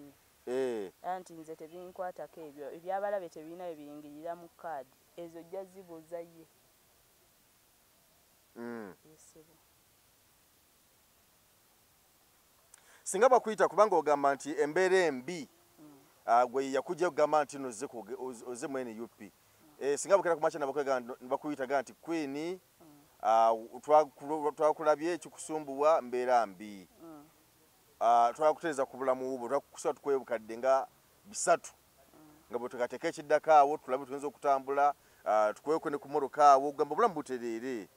anti nze tebinkwatako ebyo ebyabalabe tebirina bye biyingirira mu kaadi ezo jja zibuuza ye singa bakuyita kubanga ogamba nti embeera embi gwe yakujja okugamba nti nozze mwene UP singa bukera kumacha nibakuyitaga nti Queen twakulabye ekikusumbuwa mbeera mbi twakuteeza ku bulamu bwo twakukusa tukwebukadde nga bisatu nga bwe tukateeka ekiddako awo tulabe tuyinza okutambula tukwekwe ne ku mmotoka awo ogamba obulamu butereere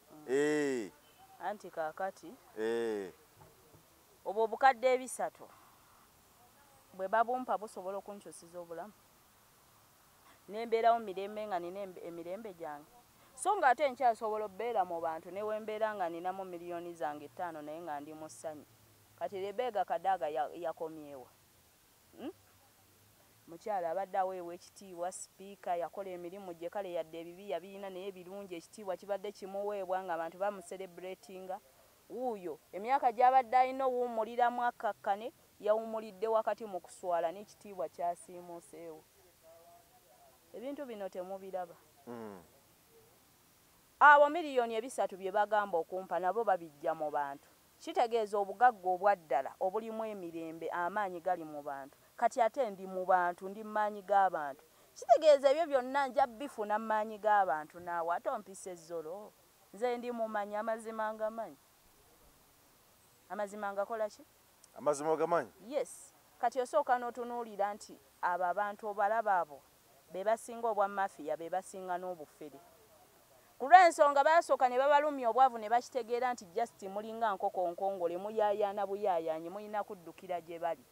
anti kaakati obwo obukadde ebisatu bwe babumpa busobola okunkyusiza obulamu nembeerawo mirembe nga nina emirembe gyange so nga ate nkyasobola obbeera mu bantu newe mbeera nga ninamu miliyoni zange 5 naye nga ndi mu ssanyu kati Rebecca Kadaga yakomyewa mukyala abadde aweebwa ekitiibwa sipiika yakola emirimu gye kale yadde ebibi yabirina naye ebirungi ekitiibwa kibadde kimuweebwa nga abantu bamucelebratinga wuuyo emyaka gy'abadde alina owummuliramu akakkane yawummulidde wakati mu kuswala n'ekitiibwa kyasiimuuseewo ebintu bino temubiraba abo miliyoni 3 bye bagamba okumpa nabo babijja mu bantu kitegeeza obugagga obwaddala obulimu emirembe amaanyi gali mu bantu kati ate ndi mu bantu ndi maanyi g'abantu kitegeeza ebyo byonna nja bifuna maanyi g'abantu naawe ate ompisa ezzolo nze ndi mumanyi amazima ngamanyi amazima ngakola ki amazima gamanyi yes kati osooka n'otunuulira nti abo abantu obalaba abo be basinga obwa mafiya be basinga n'obufere ku lw'ensonga baasooka ne babalumya obwavu ne bakitegeera nti just mulinga nkoko nkongole muyaayaana buyaayaanyi mulina kuddukira gye bali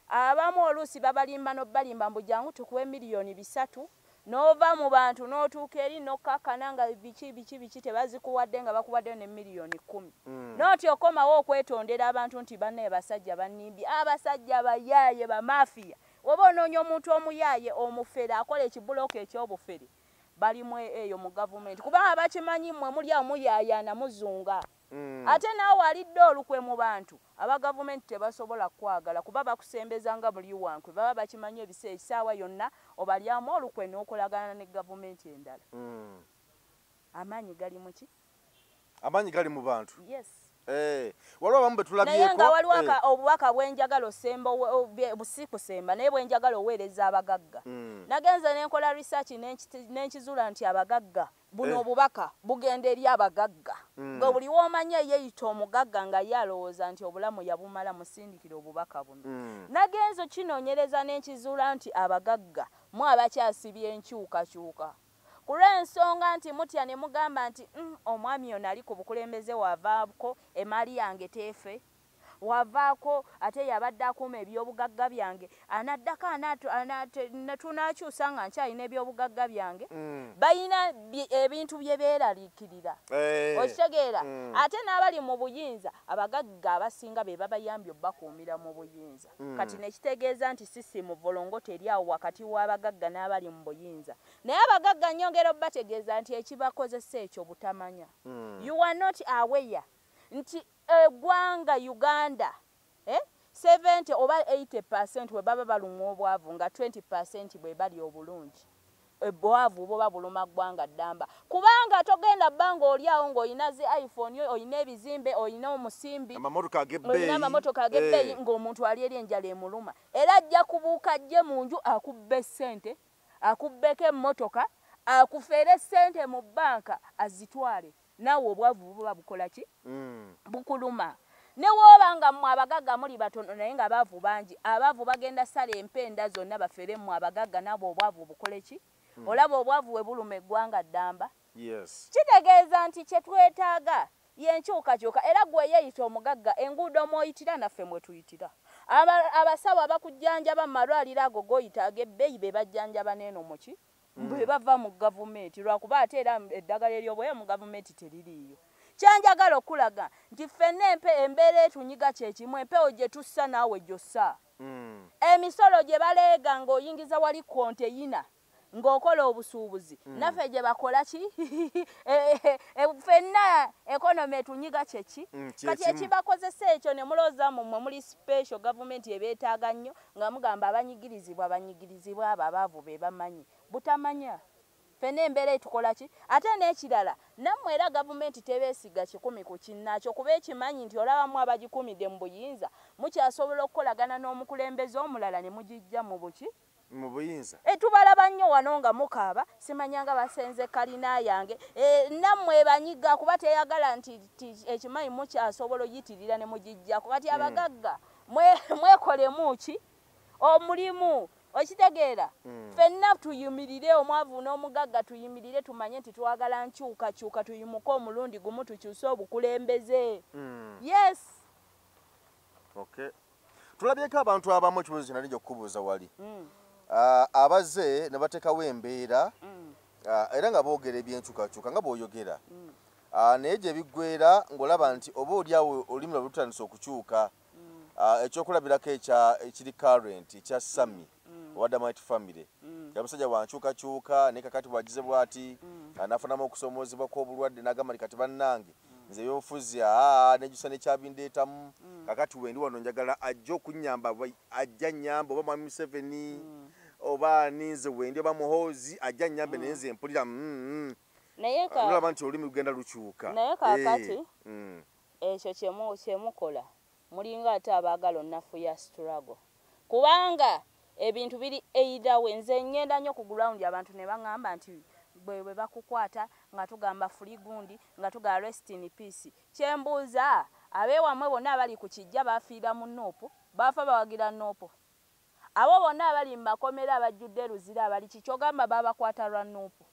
abamu oluusi babalimba n'obbalimba mbu jangu tukuwe miliyoni 3 n'ova mu bantu n'otuuka eri n'okkakana nga biki tebazikuwadde nga bakuwaddeyo ne miliyoni 10 n'oti okomawo okwetondera abantu nti bannaye basajja bannimbi abasajja bayaaye bamafiya oba onoonya omuntu omuyaaye omufere akola ekibulooka eky'obufere balimu eyo mu gavumenti kubanga bakimanyi mmwe muli awo muyaayaana muzunga ate naawe alidde olukwe mu bantu aba gavumenti tebasobola kwagala kuba bakusembeza nga buli wankwe baba bakimanyi ebiseera ekisaawa yonna obalyamu olukwe n'okolagana ne gavumenti endala amaanyi gali mu ki amaanyi gali mu bantu yes waliwo abamu betulabyeko naye nga waliwo obubaka bwenjagala osemba busikusemba naye bwenjagala oweereza abagagga nagenze nenkola research nenkizuula nti abagagga buno obubaka bugenda eri abagagga nga buli womanya yeeyita omugagga nga ye alowooza nti obulamu yabumala musindikira obubaka buno nagenze kinoonyereza nenkizuula nti abagagga mu abakyasibya enkyukakyuka ku lw'ensonga nti mutya ne mugamba nti omwami ono ali ku bukulembeze wavaako emaali yange teefe wavaako ate yabadde akuuma ebyobugagga byange anaddako tunakyusa nga nkyalina ebyobugagga byange balina ebintu bye beeraliikirira okitegeera ate n'abali mu buyinza abagagga abasinga be babayambye obbakuumira mu buyinza kati nekitegeeza nti sisimu volongo teri awo wakati w'abagagga n'abali mu buyinza naye abagagga nnyongera obbategeeza nti ekibakozesa ekyo butamanya you are not aware nti eggwanga Uganda 70 oba 80% bwe baba balumwa obwavu nga 20% bwe bali obulungi ebwavu boba buluma ggwanga ddamba kubanga togenda bbanga oli awo ng'olina zi iPhone olina ebizimbe olina omusimbi olina amamotoka ag'ebbeeyi ng'omuntu ali eri enjala emuluma era ajja kubuuka ajje mu nju akubba essente akubbeko emmotoka akufeere ssente mu bbanka azitwale naawe obwavu buba bukola ki bukuluma ne woobanga mmwe abagagga muli batono naye nga abaavu bangi abaavu bagenda sala empenda zonna bafeere mmwe abagagga nabo obwavu bukole ki olaba obwavu we buluma eggwanga ddamba kitegeeza nti kye twetaaga yenkyukakyuka era gwe yeeyita omugagga enguudo mw'oyitira naffe mwe tuyitira abasawo abakujjanjaba mu malwaliro ago g'oyita ag'ebbeeyi be bajjanjaba n'eno muki bwe bava mu gavumenti lwakuba ate era eddagala ery'obweyo mu gavumenti teririiyo kyanjagala okulaga nti ffenna embeera etunyiga kyekimu empewo gye tussa naawe gy'ossa emisolo gye baleega ng'oyingiza wali konteyina ng'okola obusuubuzi naffe gye bakola ki ffenna ekonomi etunyiga kyeki kati ekibakozesa ekyo ne mulowooza mmwe muli special gavumenti ebeetaaga nnyo nga mugamba abanyigirizibwa abo abaavu be bamanyi butamanya ffenna embeera etukola ki ate n'ekirala nammwe era gavumenti tebeesiga 100 ku kinnaakyo kuba ekimanyi nti olabamu abagikumidde mu buyinza mukyasobola okukolagana n'omukulembeze omulala ne mugijja mu buki mu buyinza tubalaba nnyo wano nga mukaaba simanyanga basenze kalina yange nammwe banyiga kuba teyagala nti ekimanyi mukyasobola oyitirira ne mugijjako kati abagagga mwekolemu ki omulimu okitegeera ffenna tuyimirire omwavu n'omugagga tuyimirire tumanye nti twagala nkyukakyuka tuyimuke omulundi gumu tukyuse obukulembeze yes tulabyeko abantu abamu ekibuzo kye nalinja okukubuuza wali abaze ne bateekawo embeera era nga boogera ebyenkyukakyuka nga bw'oyogera naye gye biggweera ng'olaba nti oba oliawo olulimi lwe lutandise okukyuka ekyokulabirako ekiri current ekya Sami owa Damite family yamusajja wankyukakyuka naye kakati bwagize bw'ati anafunamu okusomoozebwa kw'obulwadde n'agamba kati bannange nze ebyobufuzi nejjusa nekyabindeetamu kakati wendi wano njagala ajja okunnyamba ajja nnyamba oba Mwami Museveni oba ninze wendi oba muhoozi ajja nnyambe naye nze mpulira olaba nti olulimi lugenda lukyuka naye kaakati ekyo kyemukola mulinga ate abaagala onnafu ya struggle kubanga ebintu biri eidawe nze ngenda nnyo ku ground abantu ne baŋŋamba nti bwe bakukwata nga tugamba free gundi nga tugamba rest in peace kyembuuza abeewamwe bonna abali ku kijja bafiira mu Nuupu bafa bawagira Nuupu abo bonna abali mu makomera abajjudde luzira abali kikyogamba babakwata lwa Nuupu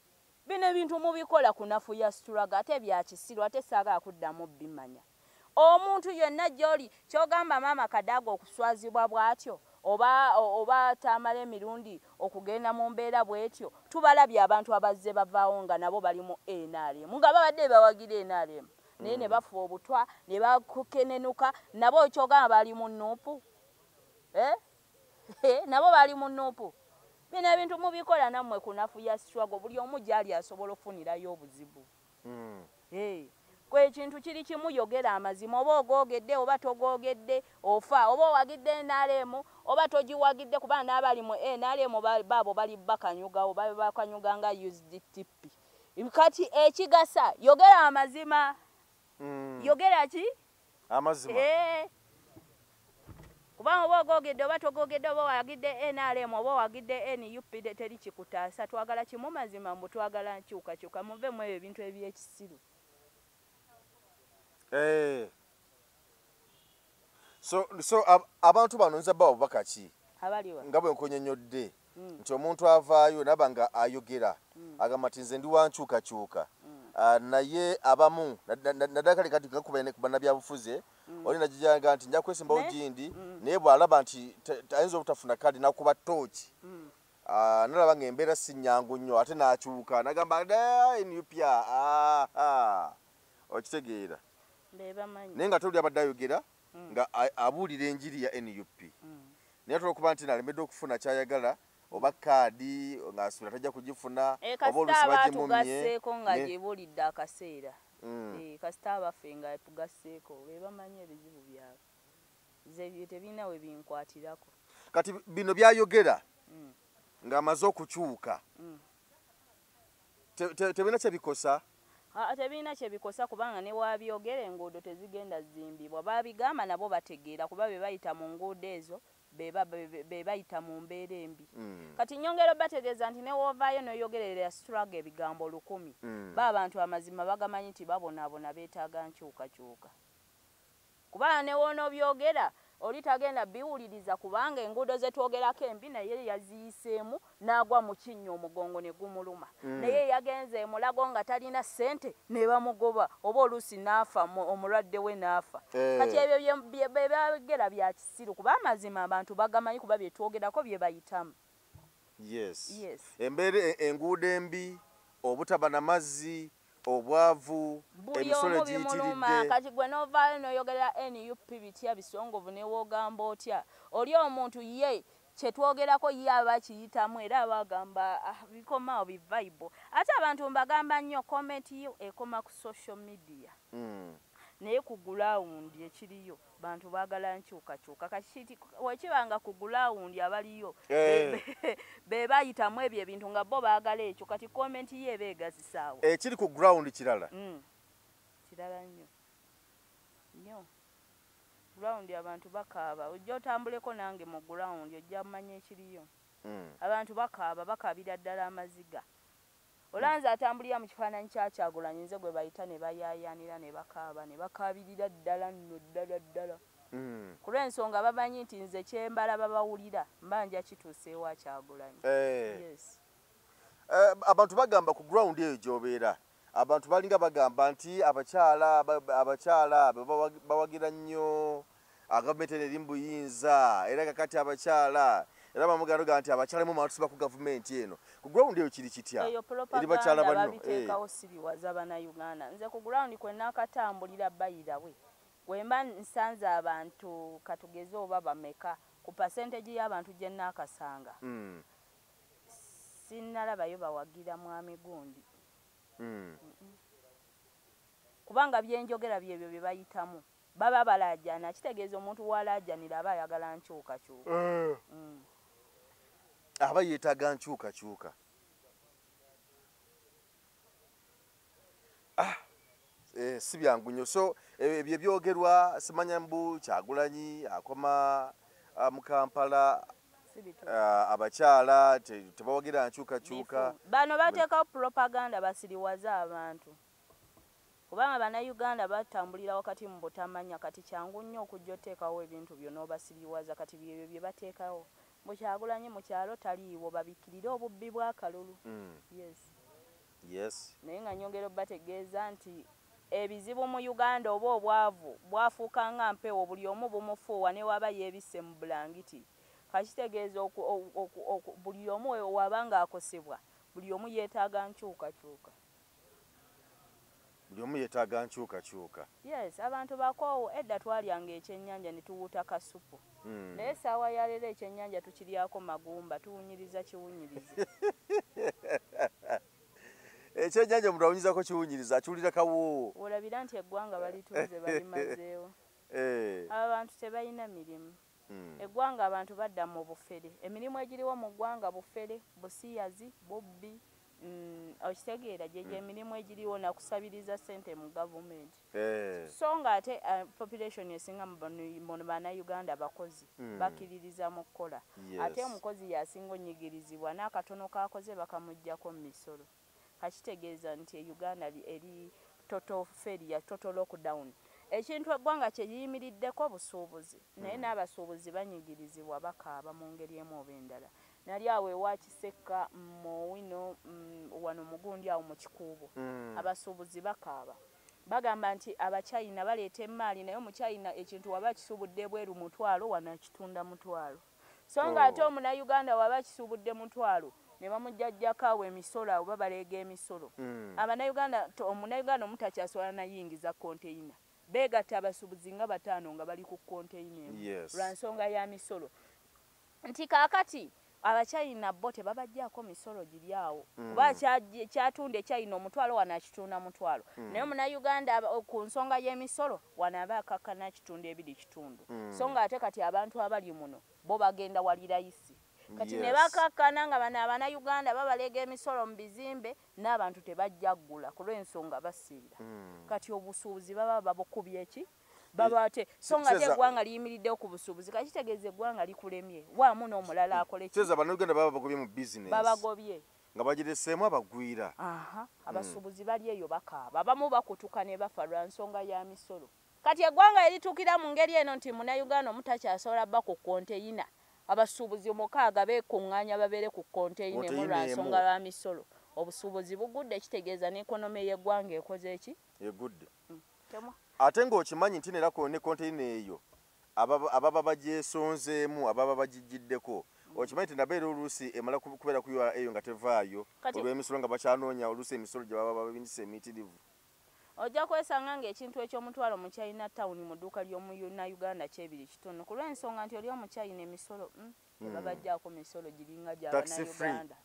bino ebintu mubikola ku nafu ya struggle ate bya kisiru ate saagala kuddamu bimanya omuntu yenna gy'oli kyogamba maama Kadaga okuswazibwa bw'atyo oba tamala emirundi okugenda mu mbeera bw'etyo tubalabye abantu abazze bavaawo nga nabo bali mu NRM nga babadde bawagira NRM naye ne bafuba obutwa ne bakukenenuka nabo kyogamba bali mu Nuupu nabo bali mu Nuupu bino ebintu mubikola nammwe ku nafu ya struggle buli omu gy'ali asobola okufunirayo obuzibu kwe ekintu kiri kimu yogera amazima oba ogoogedde oba togoogedde ofa oba owagidde NRM oba togiwagidde kuba n'abali mu NRM baabo bali bakanyuga oba bakanyuga nga USDP kati ekigasa yogera amazima yogera ki amazima kubanga oba ogoogedde oba togoogedde oba wagidde NRM oba wagidde NUP teri kikutaasa twagala kimu mazima mbu twagala nkyukakyuka muve mu ebintu ebyekisiru so abantu bano nza bawa bubaka ki abaliwa nga bwe nkunyonyodde nti omuntu avaayo naba nga ayogera agamba nti nze ndi wankyukakyuka naye abamu naddala kale kati gakuba bannabyabufuzi oli nagijaga nti nja kwesimbawo gindi naye bw'alaba nti ayinza obutafuna kadi nakuba tooki nalaba ng'embeera si nnyangu nnyo ate n'akyuka nagamba NUPya okitegeera naye nga toli abadde ayogera nga abuulira enjiri ya NUP naye tolwokuba nti nalemedde okufuna kyayagala oba kaadi ng'asubira tajja kugifuna oba olusi bagimumye nga gyebuulidde akaseera kasita abaffe nga tugasseeko be bamanyi ebizibu byabwe nze tebirina we binkwatirako kati bino byayogera ng'amaze okukyuka tebina kyebikosa tebina kyebikosa kubanga ne wabyogera enguudo tezigenda zimbibwa babigamba nabo bategeera kuba be bayita mu nguudo ezo be bayita mu mbeera embi kati nyongero bategeeza nti ne woovaayo n'oyogerera struggle ebigambo 100 abantu amazima bagamanyi nti babonaabona beetaaga nkyukakyuka kubanga ne woonobyogera oli tagenda biwuliriza kubanga enguudo ze twogerako embi naye yaziyiseemu n'agwa mu kinnya omugongo ne gumuluma naye yagenze emulago nga talina ssente ne bamugoba oba oluusi n'afa omulwadde we n'afa kati ebyo byebagera bya kisiru kuba amazima abantu bagamanyi kuba bye twogerako bye bayitamu yes embeera enguudo embi obutaba n'amazzi obwavu emisolo giyitiridde kati gwe novaayo n'oyogerera NUP bitya bisongovu ne woogamba otya oli omuntu ye kyetwogerako ye aba kiyitamu era abagamba bikomaawo bivayibo ate abantu mbagamba nnyo komenti yo ekoma ku social media naye ku gulawundi ekiriyo bantu baagala nkyukakyuka kati wekibanga ku gulawundi abaliyo be bayitamu ebyo ebintu nga bo baagala ekyo kati komenti ye beegazisaawo ekiri ku gulawundi kirala kirala nnyo gulawundi abantu bakaaba ojja otambuleko nange mu gulawundi ojja mmanya ekiriyo abantu bakabira ddala amaziga olanze atambulira mu kifaananyi kyakyagulanye nze gwe bayita ne bayaayaanira ne bakaaba ne bakabirira ddala nno ddala ku lw'ensonga bamanyi nti nze kyembala babawulira mbanja kituuse ewa Kyagulanyi abantu bagamba ku ground eyo gy'obeera abantu balinga bagamba nti abakyala bawagira nnyo gavumenti eri mu buyinza era kakati abakyala era bamugamba nti abakyala mu matusiba ku gavumenti eno ku ground eyo kiri kitya eri bakyala banno babiteekawo siriwaza bannayuganda nze ku ground kwe naakatambulira bayirawe wemba nsanze abantu katugeze oba bameka ku percentage y'abantu gye naakasanga sinnalabayo bawagira mwami gundi kubanga byenjogera byebyo bye bayitamu baba balajjana kitegeeza omuntu walajjanira aba ayagala nkyukakyuka aba yeetaaga nkyukakyuka si byangu nnyo so ebyo byogerwa simanya mbu Kyagulanyi akoma mu Kampala abakyala tebawagira nkyukakyuka bano bateekawo propaganda basiriwaza abantu kubanga bannayuganda batambulira wakati mu butamanya kati kyangu nnyo okujja oteekawo ebintu byonna obasiriwaza kati byebyo bye bateekawo mu Kyagulanyi mu kyalo taliiwo babikkirire obubbi bw'akalulu naye nga nyongera obategeeza nti ebizibu mu Uganda oba obwavu bwafuuka nga mpewo buli omu bumufuuwa ne waba yeebisse mu bulangiti kakitegeeza buli omu wabanga akosebwa buli omu yeetaaga nkyukakyuka buli omu yeetaaga nkyukakyuka abantu bakoowo edda twalyanga ekyennyanja ne tuwuuta kasupu naye essaawa ya leero ekyennyanja tukiryako magumba tuwunyiriza kiwunyiriza ekyennyanja omuntu awunyizako kiwunyiriza akiwulira kawoowo olabira nti eggwanga balituuze balimazeewo abantu tebalina mirimu eggwanga abantu badda mu bufere emirimu egiriwo mu ggwanga bufere busiyazi bubbi okitegeera gyegyo emirimu egiriwo nakusabiriza ssente mu gavumenti so nga ate population esinga mu bannayuganda bakozi bakkiririza mu kukola ate omukozi yasinga onyigirizibwa n'akatono kakoze bakamuggyako mu misolo kakitegeeza nti Uganda eri total failure total lockdown ekintu eggwanga kye liyimiriddeko busuubuzi naye n'abasuubuzi banyigirizibwa bakaaba mu ngeri emu oba endala nali awo ewa Kisekka mu wino wano mugundi awo mu Kikuubo abasuubuzi bakaaba bagamba nti Abachina baleeta emmaali naye Omuchina ekintu waba kisuubudde bweru mutwalo wanakitunda mutwalo so nga ate Omunnayuganda waba kisuubudde mutwalo ne bamujjajjako awo emisolo abo babaleega emisolo Abannayuganda Omunnayuganda omutakyaswala nayingiza konteyina beegatta abasuubuzi nga 5 nga bali ku konteyina lwa nsonga ya misolo nti kaakati Abachina bo tebabajjaako misolo giri awo kuba kyatunda China omutwalo wanakitunda mutwalo naye Omunnayuganda ku nsonga y'emisolo wanaaba akakana kitunda 2 kitundu so nga ate kati abantu abali muno bo bagenda wali rayisi kati ne bakakkana nga bano Abannayuganda babalega emisolo mu bizimbe n'abantu tebajja ggula ku lw'ensonga basiira. Kati obusuubuzi baba babukubye ki? Babate so nga eggwanga liyimiriddewo ku busuubuzi kakitegeeza eggwanga likulemye waamu n'omulala akole ki? Seza Abannayuganda baba bagobye mu business. Babagobye. Nga bagireseemu abagwira. Abasuubuzi bali eyo bakaaba. Abamu bakutuka ne bafa lwa nsonga ya misolo. Kati eggwanga eritukira mu ngeri eno nti Munnayuganda omutakyasobola bba ku konteyina. Abasuubuzi 6 beekuŋŋaanya babeere ku konteyina emu lwa nsonga ya misolo. Obusuubuzi bugudde kitegeeza n'ekonomi y'eggwanga ekoze eki? Egudde. Ate ng'okimanyi nti era ne konteyina eyo ababa bagyesonzeemu ababa bagijjiddeko okimanyi nti nabeera oluusi emala kubeera ku URA eyo nga tevaayo olw'emisolo nga bakyanoonya oluusi emisolo gye baba babindisa emitirivu. Ojja kwesanga ng'ekintu eky'omutwalo mu China Town mu dduuka ly'Omunnayuganda kyebiri kitono ku lw'ensonga nti oli Omuchina emisolo tebabaggyako misolo giringa gy'Abannayuganda.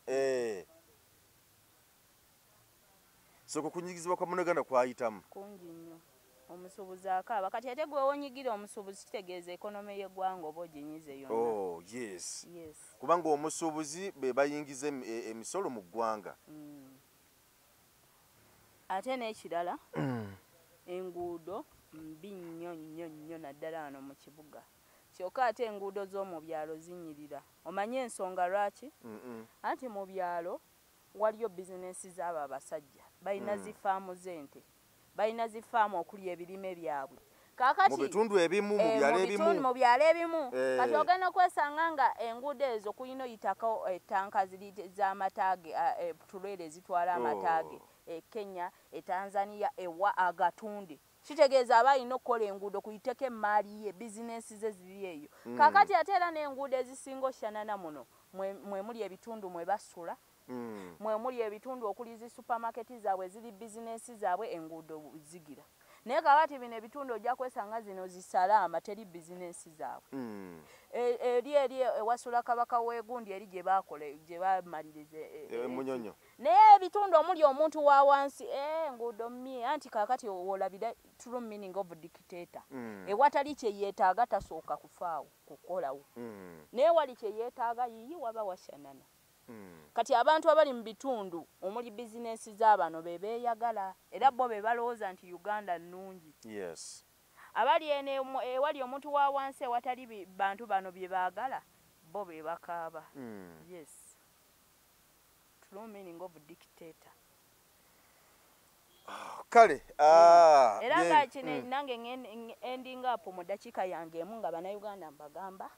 So kukunyigizibwa kwa Munnayuganda kwayitamu kungi nnyo. Omusuubuzi akaaba kati ate gwe wonyigira omusuubuzi kitegeeza ekonomi y'eggwanga oba oginyize yonna. Yes. Kubanga omusuubuzi be bayingiza emisolo mu ggwanga. Ate n'ekirala enguudo mbi nnyo naddala wano mu kibuga. Kyokka ate enguudo z'omu byalo zinyirira. Omanyi ensonga lwaki? Anti mu byalo waliyo bizinesi z'abo abasajja. Balina zifaamu z'ente. Balina zifaamu okulya ebirime byabwe. Kaakati mu bitundu ebimu mu byalo ebimu kati ogenda okwesanga nga enguudo ezo kulina oyitako ettanka z'amataage tulere ezitwala amataage Kenya, Tanzania, ewa agatunde. Kitegeeza abalina okukola enguudo kuyiteko emmaali ye bizinesi ze ziri eyo. Kaakati ate era n'enguudo ezisinga oshanana muno mwe muli ebitundu mwe basula. Mwe muli ebitundu okuli zi supermarket zaabwe ziri bizinesi zaabwe enguudo zigira. Naye kaakati bino ebitundu ojja kwesanga zino zisalaama teri bizinesi zaabwe. Eri ewasula Kabaka w'Egundi eri gye bamaliriza Munyonyo. Naye ebitundu omuli omuntu wa wansi enguudo mmye anti kaakati olabira true meaning of dictator. Ewatali kye yeetaaga tasooka kufaawo kukolawo. Naye wali kye yeetaaga yiyi waba washanana. Kati abantu abali mu bitundu omuli bizinesi z'abano be beeyagala era bo be balowooza nti Uganda nnungi. Yes. Abali ewali omuntu wa wansi ewatali bantu bano bye baagala bo be bakaaba. Yes. True meaning of dictator. Kale era nga kino nange ending up mu dakiika yange emu nga Bannayuganda mbagamba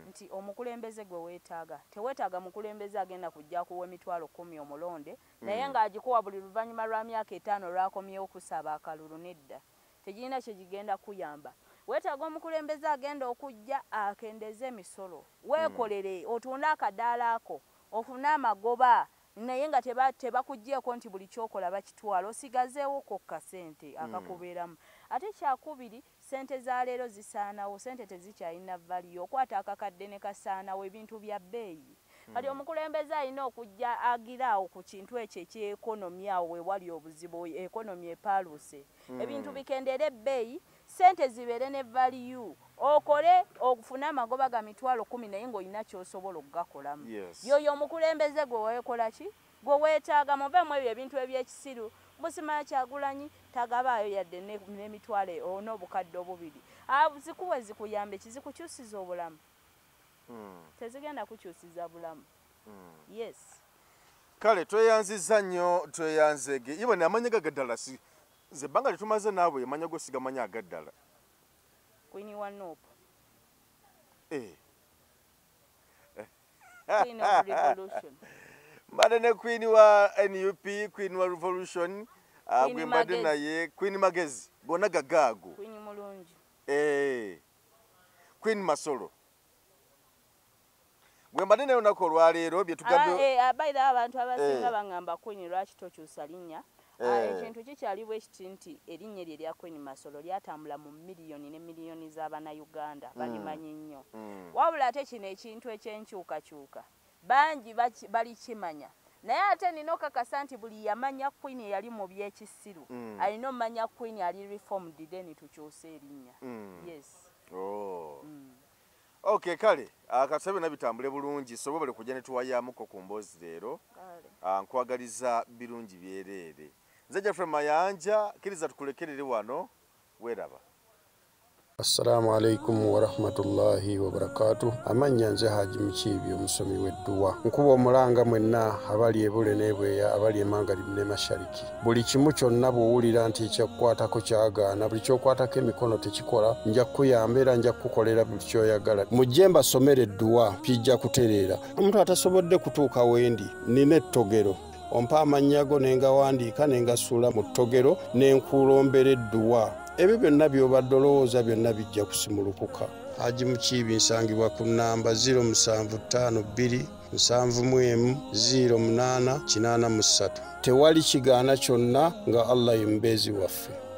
nti omukulembeze gwe weetaaga teweetaaga mukulembeze agenda kujja kuwa emitwalo 10 omulonde naye ng'agikuwa buli luvannyuma lwa myaka 5 lwakomyewo kusaba akalulu nedda tegirina kye gigenda kuyamba. Weetaaga omukulembeze agenda okujja akendeze emisolo weekolere otunde akadaala ako ofune amagoba naye nga tebakuggyeko nti buli kyokola bakitwala osigazeewo kokka ssente akakubeeramu. Ate kyakubiri ssente za leero zisaanawo ssente tezikyalina valiyo okwata akakadde ne kasaanawo ebintu bya bbeeyi. Kati omukulembeze alina okujja agiraawo ku kintu ekyo eky'ekonomi awo wewali obuzibu ekonomi epaaluuse ebintu bikendere ebbeeyi ssente zibeere ne valiyu okole okufuna amagoba ga mitwalo 10 naye ng'olina ky'osobola okugakolamu. Yoyo omukulembeze gwe weekola ki gwe weetaaga muveemu ebyo ebintu eby'ekisiru Busimanya Kyagulanyi tagabaayo yadde n'emitwalo n'obukadde obubiri zikuwe zikuyambe kizikukyusiza obulamu. Tezigenda kukyusiza bulamu. Yes. Kale tweyanziza nnyo tweyanzege ibone amanya gagaddala si ze banga litumaze naawe emanya go sigamanya agaddala. Queen Wanopo. Queen of Revolution. Mbade ne Queen wa NUP, Queen wa Revolution, gwe mbade naye Queen Magezi, gona gagago. Queen Mulungi. Queen Masolo. Gwe mbade naye onako lwaleero bye tugambe. Abaira abantu abasinga bangamba Queen lwaki tokyusa linnya. Ekintu kikyali bwe kiti nti erinnya lye lya Queen Masolo lyatambula mu miliyoni ne miliyoni z'Abannayuganda balimanyi nnyo. Wabula ate kino ekintu ekyenkyukakyuka bangi balikimanya naye ate nina okakasa nti buli yamanya Queen eyali mu byekisiru alina omanya Queen ali reformed then tukyuse erinnya. Yes. Okay, kale akasabe nabitambule bulungi sobole kujja ne tuwayamuko ku mboozi leero nkwagaliza birungi byereere nze Jeffrey Mayanja kiriza tukulekerere wano weraba. Assalamu alaikum wa rahmatullahi wa barakatuh. Amanya nze Haji Mukiibi omusomi w'edduwa. Nkuba omulanga mwenna abali ebule n'ebweya abali emangalibi ne mashariki. Buli kimu kyonna bw'owulira nti ekyakukwatako kyagaana buli ky'okwatako emikono tekikola nja kukuyamba era nja kukukolera buli ky'oyagala. Mujje mbasomere edduwa kijja kutereera. Omuntu atasobodde kutuuka wendi nina ettogero. Ompa amannya go ne ngawandiika ne ngasuula mu ttogero ne nkulombera edduwa. Ebyo byonna by'obadde olowooza byonna bijja kusimulukuka. Haji Mukiibi nsangibwa ku nnamba 0752 71 08 83. Tewali kigaana kyonna nga Allah ye mubeezi waffe.